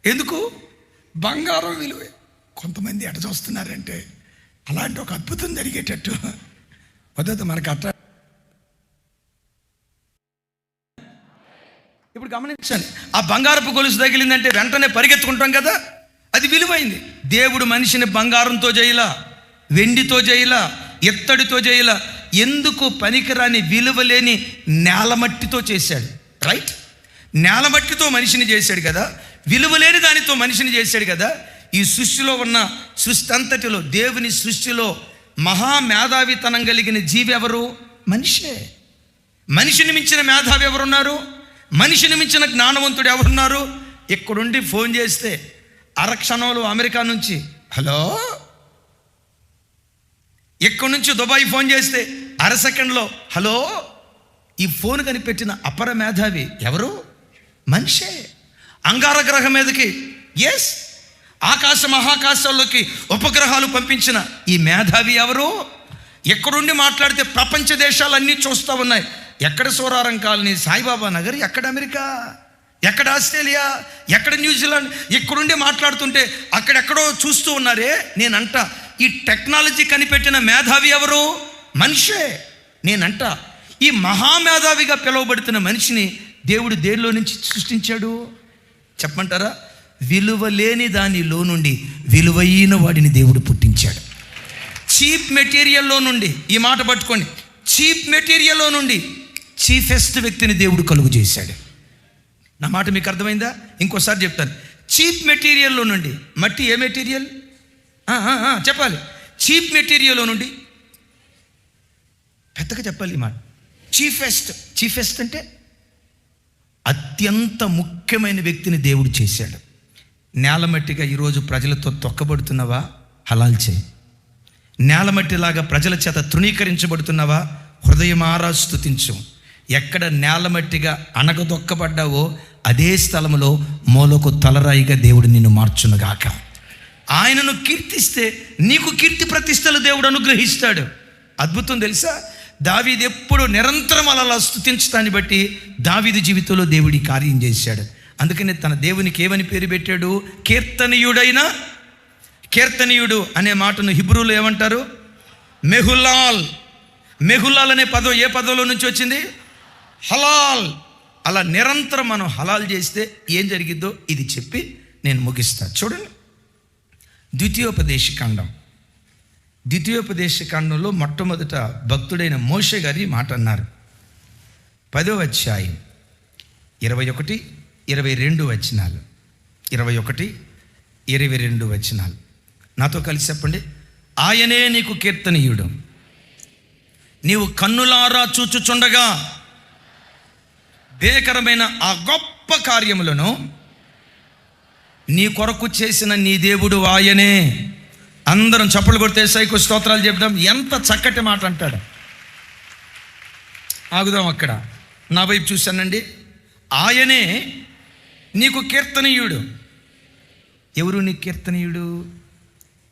ఎందుకు? బంగారం విలువే. కొంతమంది ఎట చూస్తున్నారంటే అలాంటి ఒక అద్భుతం జరిగేటట్టు వద్ద మనకు అట్లా. ఇప్పుడు గమనించండి, ఆ బంగారపు గొలుసు తగిలిందంటే వెంటనే పరిగెత్తుకుంటాం కదా, అది విలువైంది. దేవుడు మనిషిని బంగారంతో చేయలా, వెండితో చేయలా, ఎత్తడితో చేయలా. ఎందుకు? పనికిరాని విలువ లేని నేలమట్టితో చేశాడు. రైట్? నేలమట్టితో మనిషిని చేశాడు కదా, విలువ లేని దానితో మనిషిని చేశాడు కదా. ఈ సృష్టిలో ఉన్న సృష్టి అంతటిలో, దేవుని సృష్టిలో మహామేధావితనం కలిగిన జీవి ఎవరు? మనిషే. మనిషిని మించిన మేధావి ఎవరున్నారు? మనిషిని మించిన జ్ఞానవంతుడు ఎవరున్నారు? ఇక్కడుండి ఫోన్ చేస్తే అరక్షణంలో అమెరికా నుంచి, హలో ఇక్కడి నుంచి దుబాయ్ ఫోన్ చేస్తే అర సెకండ్లో హలో. ఈ ఫోన్ కనిపెట్టిన అపర మేధావి ఎవరు? మనిషే. అంగారగ్రహం మీదకి ఎస్ ఆకాశ మహాకాశాల్లోకి ఉపగ్రహాలు పంపించిన ఈ మేధావి ఎవరు? ఎక్కడుండి మాట్లాడితే ప్రపంచ దేశాలన్నీ చూస్తూ ఉన్నాయి. ఎక్కడ సూరారం కాలనీ, సాయిబాబా నగర్, ఎక్కడ అమెరికా, ఎక్కడ ఆస్ట్రేలియా, ఎక్కడ న్యూజిలాండ్, ఇక్కడుండి మాట్లాడుతుంటే అక్కడెక్కడో చూస్తూ ఉన్నారే. నేనంట ఈ టెక్నాలజీ కనిపెట్టిన మేధావి ఎవరు? మనిషే. నేనంట ఈ మహామేధావిగా పిలువబడుతున్న మనిషిని దేవుడు దేనిలో నుంచి సృష్టించాడు చెప్పమంటారా? విలువ లేని దానిలో నుండి విలువైన వాడిని దేవుడు పుట్టించాడు. చీప్ మెటీరియల్లో నుండి, ఈ మాట పట్టుకోండి, చీప్ మెటీరియల్లో నుండి చీఫెస్ట్ వ్యక్తిని దేవుడు కలుగు చేశాడు. నా మాట మీకు అర్థమైందా? ఇంకోసారి చెప్తాను. చీప్ మెటీరియల్లో నుండి, మట్టి ఏ మెటీరియల్ చెప్పాలి? చీప్ మెటీరియల్లో నుండి, పెద్దగా చెప్పాలి ఈ మాట, చీఫెస్ట్ అంటే అత్యంత ముఖ్యమైన వ్యక్తిని దేవుడు చేశాడు. నేలమట్టిగా ఈరోజు ప్రజలతో తొక్కబడుతున్నావా? హలాల్ చేయి. నేలమట్టిలాగా ప్రజల చేత తృణీకరించబడుతున్నావా? హృదయమారా స్తుతించు. ఎక్కడ నేలమట్టిగా అణగదొక్కబడ్డావో అదే స్థలంలో మోలకు తలరాయిగా దేవుడు నిన్ను మార్చునుగాక. ఆయనను కీర్తిస్తే నీకు కీర్తి ప్రతిష్టలు దేవుడు అనుగ్రహిస్తాడు. అద్భుతం తెలుసా? దావీదు ఎప్పుడు నిరంతరం అలా స్తుతించడాన్ని బట్టి దావీదు జీవితంలో దేవుడి కార్యం చేశాడు. అందుకని తన దేవునికి ఏమని పేరు పెట్టాడు? కీర్తనీయుడు అనే మాటను హిబ్రూలో ఏమంటారు? మెహులాల్. మెహులాల్ అనే పదం ఏ పదంలో నుంచి వచ్చింది? హలాల్. అలా నిరంతరం మనం హలాల్ చేస్తే ఏం జరిగిద్దో ఇది చెప్పి నేను ముగిస్తాను. చూడండి, ద్వితీయోపదేశకాండంలో మొట్టమొదట భక్తుడైన మోషే గారి మాట అన్నారు. 10వ అధ్యాయం 21, 22 వచనాలు. 21, 22 వచనాలు నాతో కలిసి చెప్పండి. ఆయనే నీకు కీర్తనీయుడు, నీవు కన్నులారా చూచుచుండగా భేకరమైన ఆ గొప్ప కార్యములను నీ కొరకు చేసిన నీ దేవుడు ఆయనే. అందరం చప్పలు కొడితే యేసయ్యకు స్తోత్రాలు చెప్దాం. ఎంత చక్కటి మాట అంటాడు. ఆగుదాం అక్కడ. నా వైపు చూశానండి. ఆయనే నీకు కీర్తనీయుడు. ఎవరు నీకు కీర్తనీయుడు?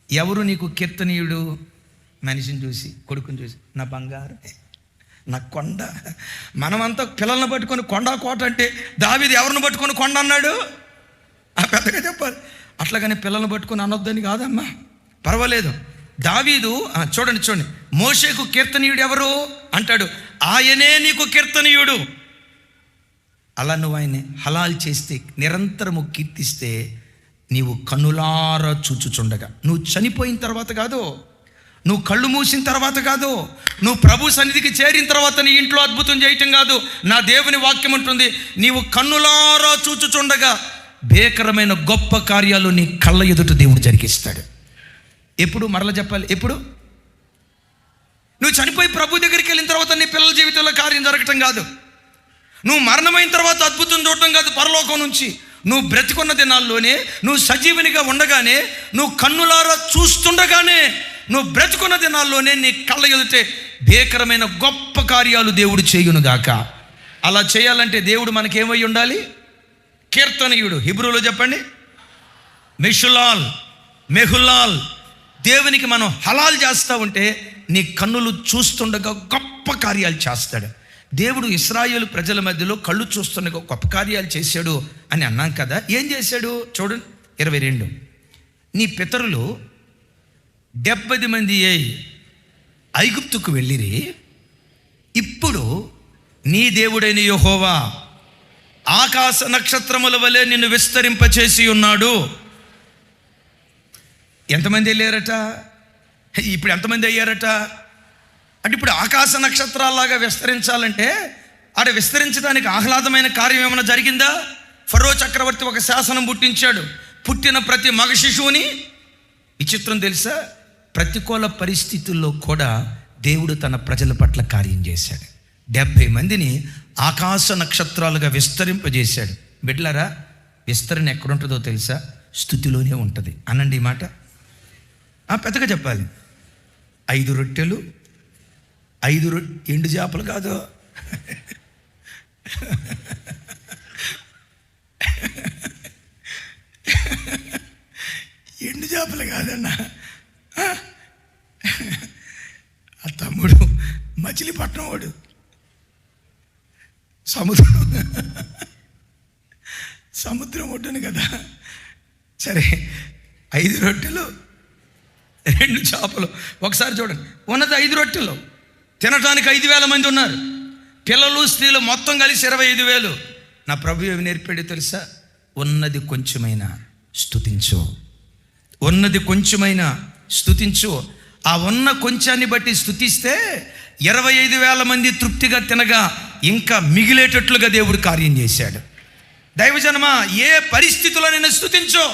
ఎవరు నీకు కీర్తనీయుడు? మనిషిని చూసి, కొడుకుని చూసి, నా బంగారు, నా కొండ. మనమంతా పిల్లల్ని పట్టుకొని కొండ కోట అంటే దావీదు ఎవరిని పట్టుకొని కొండ అన్నాడు? పెద్దగా చెప్పాలి. అట్లాగని పిల్లల్ని పట్టుకొని అనొద్దని కాదమ్మా, పర్వాలేదు. దావీదు చూడండి, మోషేకు కీర్తనీయుడు ఎవరు అంటాడు? ఆయనే నీకు కీర్తనీయుడు. అలా నువ్వు ఆయన్ని హలాల్ చేస్తే, నిరంతరము కీర్తిస్తే, నీవు కన్నులారా చూచుచుండగా, నువ్వు చనిపోయిన తర్వాత కాదు, నువ్వు కళ్ళు మూసిన తర్వాత కాదు, నువ్వు ప్రభు సన్నిధికి చేరిన తర్వాత నీ ఇంట్లో అద్భుతం చేయటం కాదు. నా దేవుని వాక్యం ఉంటుంది, నీవు కన్నులారా చూచుచుండగా భేకరమైన గొప్ప కార్యాలు నీ కళ్ళ ఎదుట దేవుడు జరిగిస్తాడు. ఎప్పుడు? మరలా చెప్పాలి, ఎప్పుడు? నువ్వు చనిపోయి ప్రభు దగ్గరికి వెళ్ళిన తర్వాత నీ పిల్లల జీవితంలో కార్యం జరగటం కాదు, నువ్వు మరణమైన తర్వాత అద్భుతం చూడటం కాదు. పరలోకం నుంచి నువ్వు బ్రతికున్న దినాల్లోనే, నువ్వు సజీవునిగా ఉండగానే, నువ్వు కన్నులారా చూస్తుండగానే, నువ్వు బ్రతికున్న దినాల్లోనే నీ కళ్ళ ఎదుటే భేకరమైన గొప్ప కార్యాలు దేవుడు చేయునుగాక. అలా చేయాలంటే దేవుడు మనకేమై ఉండాలి? కీర్తనీయుడు. హిబ్రూలో చెప్పండి, మెహులాల్. దేవునికి మనం హలాల్ చేస్తూ ఉంటే నీ కన్నులు చూస్తుండగా గొప్ప కార్యాలు చేస్తాడు దేవుడు. ఇశ్రాయేలు ప్రజల మధ్యలో కళ్ళు చూస్తుండగా గొప్ప కార్యాలు చేశాడు అని అన్నాం కదా. ఏం చేశాడు? చూడండి 22. నీ పితరులు 70 మంది ఐగుప్తుకు వెళ్ళిరి. ఇప్పుడు నీ దేవుడైన యెహోవా ఆకాశ నక్షత్రముల వలె నిన్ను విస్తరింపచేసి ఉన్నాడు. ఎంతమంది వెళ్ళారట? ఇప్పుడు ఎంతమంది అయ్యారట అంటే, ఇప్పుడు ఆకాశ నక్షత్రాల్లాగా విస్తరించాలంటే ఆడ విస్తరించడానికి ఆహ్లాదమైన కార్యం ఏమైనా జరిగిందా? ఫరో చక్రవర్తి ఒక శాసనం పుట్టించాడు. పుట్టిన ప్రతి మగ శిశువుని, విచిత్రం తెలుసా, ప్రతికూల పరిస్థితుల్లో కూడా దేవుడు తన ప్రజల పట్ల కార్యం చేశాడు. 70 మందిని ఆకాశ నక్షత్రాలుగా విస్తరింపజేశాడు. బిడ్డలారా, విస్తరణ ఎక్కడుంటుందో తెలుసా? స్తుతిలోనే ఉంటుంది. అనండి ఈ మాట, పెద్దగా చెప్పాలి. 5 రొట్టెలు 5 ఎండు చేపలు కాదు, ఎండు చేపలు కాదన్నా. ఆ తమ్ముడు మచిలీపట్నం వాడు, సముద్రం ఒడ్డును కదా. సరే, 5 రొట్టెలు 2 చేపలు. ఒకసారి చూడండి, ఉన్నది 5 రొట్టెలు, తినటానికి 5,000 మంది ఉన్నారు. పిల్లలు స్త్రీలు మొత్తం కలిసి 25,000. నా ప్రభు ఏమి నేర్పాడో తెలుసా? ఉన్నది కొంచెమైనా స్తుతించు, ఉన్నది కొంచెమైనా స్తుతించు. ఆ ఉన్న కొంచాన్ని బట్టి స్తుతిస్తే 25,000 మంది తృప్తిగా తినగా ఇంకా మిగిలేటట్లుగా దేవుడు కార్యం చేశాడు. దైవజనమా, ఏ పరిస్థితుల్లో నేను స్తుతించు.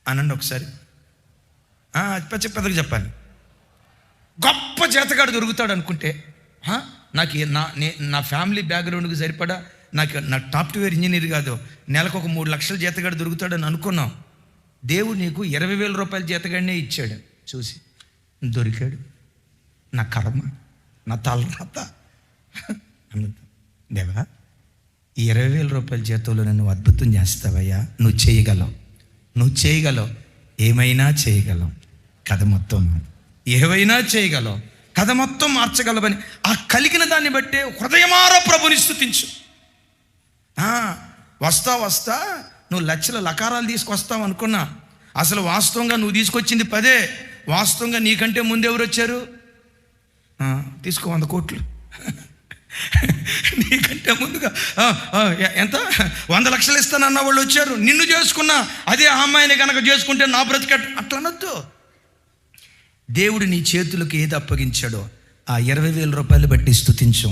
అనండి ఒకసారి, పెద్దగా చెప్పాలి. గొప్ప చేతగాడు దొరుకుతాడు అనుకుంటే, నాకు నా ఫ్యామిలీ బ్యాక్గ్రౌండ్కి సరిపడా నా సాఫ్ట్వేర్ ఇంజనీర్ కాదు, నెలకు ఒక 3 లక్షల జీతగాడు దొరుకుతాడని అనుకున్నాం. దేవుడు నీకు 20,000 రూపాయల జీతగాడినే ఇచ్చాడు. చూసి దొరికాడు. నా కర్మ, నా తలరాత. దేవా, ఈ 20,000 రూపాయల జీతంలో నన్ను అద్భుతం చేస్తావయ్యా. నువ్వు చేయగలవు, ఏమైనా చేయగలవు. కథ మొత్తం ఏవైనా చేయగలవు, కథ మొత్తం మార్చగలవని ఆ కలిగిన దాన్ని బట్టే హృదయమారా ప్రభుని స్తుతించు. వస్తా నువ్వు లక్షల లకారాలు తీసుకొస్తావు అనుకున్నా. అసలు వాస్తవంగా నువ్వు తీసుకొచ్చింది 10. వాస్తవంగా నీకంటే ముందెవరు వచ్చారు? తీసుకో 100 కోట్లు. నీకంటే ముందుగా ఎంత 100 లక్షలు ఇస్తానన్న వాళ్ళు వచ్చారు. నిన్ను చేసుకున్నా అదే అమ్మాయిని కనుక చేసుకుంటే నా బ్రతిక అట్లా అనొద్దు. దేవుడు నీ చేతులకు ఏది అప్పగించాడో ఆ 20,000 రూపాయలు బట్టి స్తుతించు,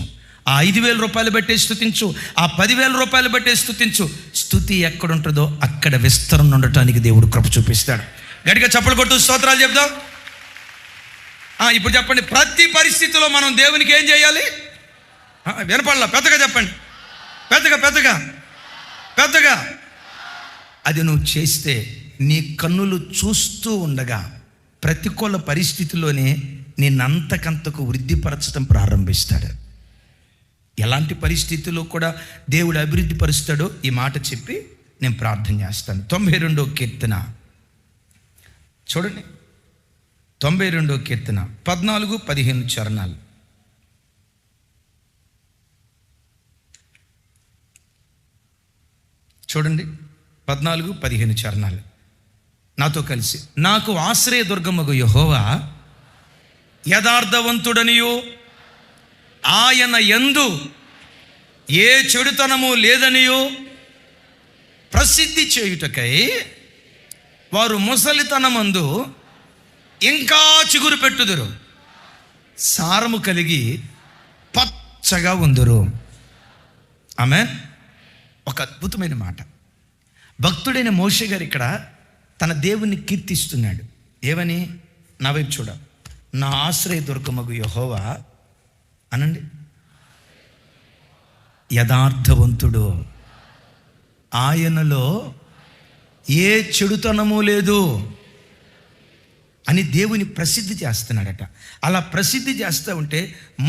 ఆ 5,000 రూపాయలు బట్టి స్తుతించు, ఆ 10,000 రూపాయలు బట్టి స్తుతించు. స్తుతి ఎక్కడుంటుందో అక్కడ విస్తరణ ఉండటానికి దేవుడు కృప చూపిస్తాడు. గట్టిగా చప్పలు కొట్టు స్తోత్రాలు చెప్దాం. ఇప్పుడు చెప్పండి, ప్రతి పరిస్థితిలో మనం దేవునికి ఏం చేయాలి? వినపడలా, పెద్దగా చెప్పండి, పెద్దగా. అది నువ్వు చేస్తే నీ కన్నులు చూస్తూ ఉండగా ప్రతికూల పరిస్థితిలోనే నిన్నంతకంతకు వృద్ధిపరచడం ప్రారంభిస్తాడు. ఎలాంటి పరిస్థితుల్లో కూడా దేవుడు అభివృద్ధి పరుస్తాడో ఈ మాట చెప్పి నేను ప్రార్థన చేస్తాను. 92వ కీర్తన చూడండి, 92వ కీర్తన 14-15 చరణాలు. చూడండి, 14-15 చరణాలు నాతో కలిసి. నాకు ఆశ్రయదుర్గమగు యెహోవా యథార్థవంతుడనియు ఆయన యందు ఏ చెడుతనము లేదనియు ప్రసిద్ధి చేయుటకై వారు ముసలితనమందు ఇంకా చిగురు పెట్టుదురు, సారము కలిగి పచ్చగా ఉందురు. ఆమేన్. ఒక అద్భుతమైన మాట. భక్తుడైన మోషే గారు ఇక్కడ తన దేవుణ్ణి కీర్తిస్తున్నాడు. ఏమని? నా వైపు చూడ. నా ఆశ్రయదుర్గమగు యెహోవా అనండి, యథార్థవంతుడు, ఆయనలో ఏ చెడుతనము లేదు అని దేవుని ప్రసిద్ధి చేస్తున్నాడట. అలా ప్రసిద్ధి చేస్తూ ఉంటే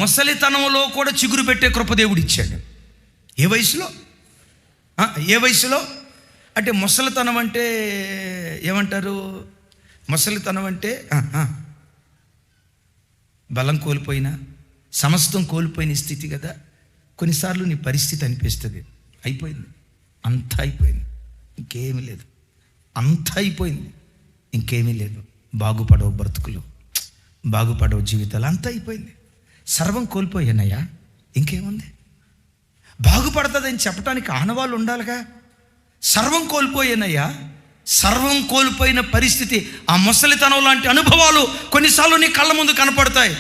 ముసలితనంలో కూడా చిగురు పెట్టే కృప దేవుడు ఇచ్చాడు. ఏ వయసులో? అంటే ముసలితనం అంటే ఏమంటారు? ముసలితనం అంటే బలం కోల్పోయినా, సమస్తం కోల్పోయిన స్థితి కదా. కొన్నిసార్లు నీ పరిస్థితి అనిపిస్తుంది, అయిపోయింది, అంతా అయిపోయింది, ఇంకేమీ లేదు, అంతా అయిపోయింది, ఇంకేమీ లేదు, బాగుపడవు బ్రతుకులు, బాగుపడవు జీవితాలు, అంతా అయిపోయింది, సర్వం కోల్పోయానయ్యా, ఇంకేముంది? బాగుపడుతుందని చెప్పడానికి ఆనవాళ్ళు ఉండాలిగా. సర్వం కోల్పోయానయ్యా, సర్వం కోల్పోయిన పరిస్థితి, ఆ ముసలితనం లాంటి అనుభవాలు కొన్నిసార్లు నీ కళ్ళ ముందు కనపడతాయి.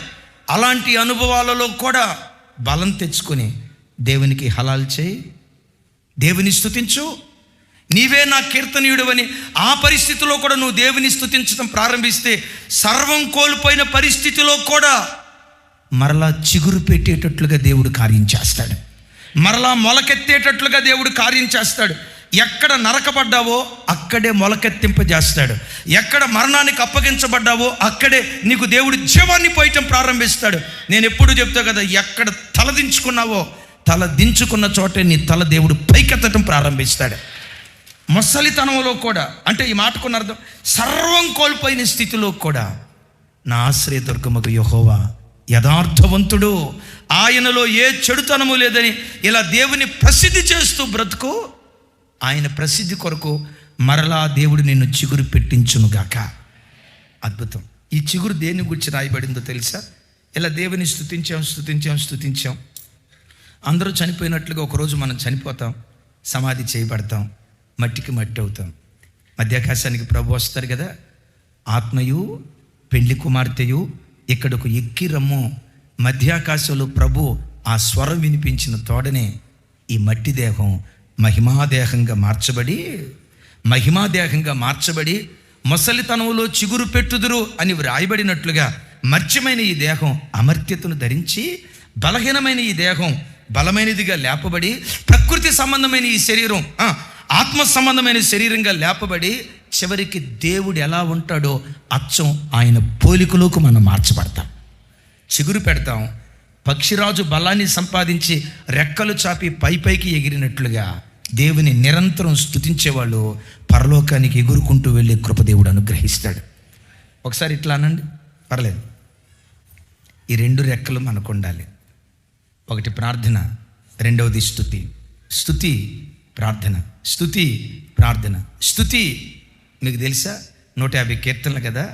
అలాంటి అనుభవాలలో కూడా బలం తెచ్చుకొని దేవునికి హలాల్ చేయి, దేవుని స్తుతించు. నీవే నా కీర్తనీయుడవని ఆ పరిస్థితిలో కూడా నువ్వు దేవుని స్తుతించడం ప్రారంభిస్తే సర్వం కోల్పోయిన పరిస్థితిలో కూడా మరలా చిగురు పెట్టేటట్లుగా దేవుడు కార్యం చేస్తాడు, మరలా మొలకెత్తేటట్లుగా దేవుడు కార్యం చేస్తాడు. ఎక్కడ నరకబడ్డావో అక్కడ అక్కడే మొలకెత్తింపజేస్తాడు. ఎక్కడ మరణానికి అప్పగించబడ్డావో అక్కడే నీకు దేవుడు జీవాన్ని పోయటం ప్రారంభిస్తాడు. నేను ఎప్పుడు చెప్తా కదా, ఎక్కడ తలదించుకున్నావో తల దించుకున్న చోటే నీ తల దేవుడు పైకెత్తటం ప్రారంభిస్తాడు. ముసలితనంలో కూడా, అంటే ఈ మాటకున్న అర్థం సర్వం కోల్పోయిన స్థితిలో కూడా నా ఆశ్రయదుర్గమగు యెహోవా యథార్థవంతుడు, ఆయనలో ఏ చెడుతనము లేదని ఇలా దేవుని ప్రసిద్ధి చేస్తూ బ్రతుకు. ఆయన ప్రసిద్ధి కొరకు మరలా దేవుడు నిన్ను చిగురు పెట్టించునుగాక. అద్భుతం. ఈ చిగురు దేని గురించి రాయబడిందో తెలుసా? ఇలా దేవుని స్తుతించాం. అందరూ చనిపోయినట్లుగా ఒకరోజు మనం చనిపోతాం, సమాధి చేయబడతాం, మట్టికి మట్టి అవుతాం. మధ్యాకాశానికి ప్రభు వస్తారు కదా, ఆత్మయు పెండ్లి కుమార్తెయు ఇక్కడకు ఎక్కి రమ్ము. మధ్యాకాశంలో ప్రభు ఆ స్వరం వినిపించిన తోడనే ఈ మట్టి దేహం మహిమాదేహంగా మార్చబడి ముసలితనంలో చిగురు పెట్టుదురు అని వ్రాయబడినట్లుగా మర్త్యమైన ఈ దేహం అమర్త్యతను ధరించి, బలహీనమైన ఈ దేహం బలమైనదిగా లేపబడి, ప్రకృతి సంబంధమైన ఈ శరీరం ఆత్మ సంబంధమైన శరీరంగా లేపబడి, చివరికి దేవుడు ఎలా ఉంటాడో అచ్చం ఆయన పోలికలోకి మనం మార్చబడతాం. చిగురు పెడతాం. పక్షిరాజు బలాన్ని సంపాదించి రెక్కలు చాపి పైకి ఎగిరినట్లుగా దేవుని నిరంతరం స్తుతించేవాళ్ళు పరలోకానికి ఎగురుకుంటూ వెళ్ళే కృపదేవుడు అనుగ్రహిస్తాడు. ఒకసారి ఇట్లా అనండి, పర్లేదు. ఈ 2 రెక్కలు మనకు ఉండాలి. ఒకటి ప్రార్థన, రెండవది స్తుతి ప్రార్థన. స్తుతి మీకు తెలుసా 150 కీర్తనలు కదా.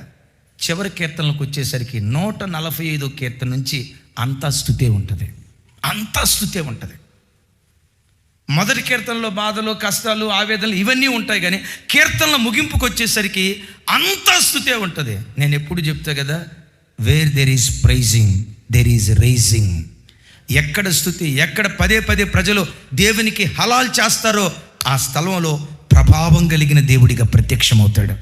చివరి కీర్తనలకు వచ్చేసరికి 145 కీర్తన నుంచి అంతా స్తుతే ఉంటుంది. మొదటి కీర్తనలో బాధలు, కష్టాలు, ఆవేదనలు ఇవన్నీ ఉంటాయి, కానీ కీర్తనల ముగింపుకు వచ్చేసరికి అంతా స్తుతే ఉంటుంది. నేను ఎప్పుడు చెప్తా కదా, where there is praising there is raising. ఎక్కడ స్తుతి, ఎక్కడ పదే ప్రజలు దేవునికి హలాల్ చేస్తారో ఆ స్థలంలో ప్రభావం కలిగిన దేవుడిగా ప్రత్యక్షమవుతాడు.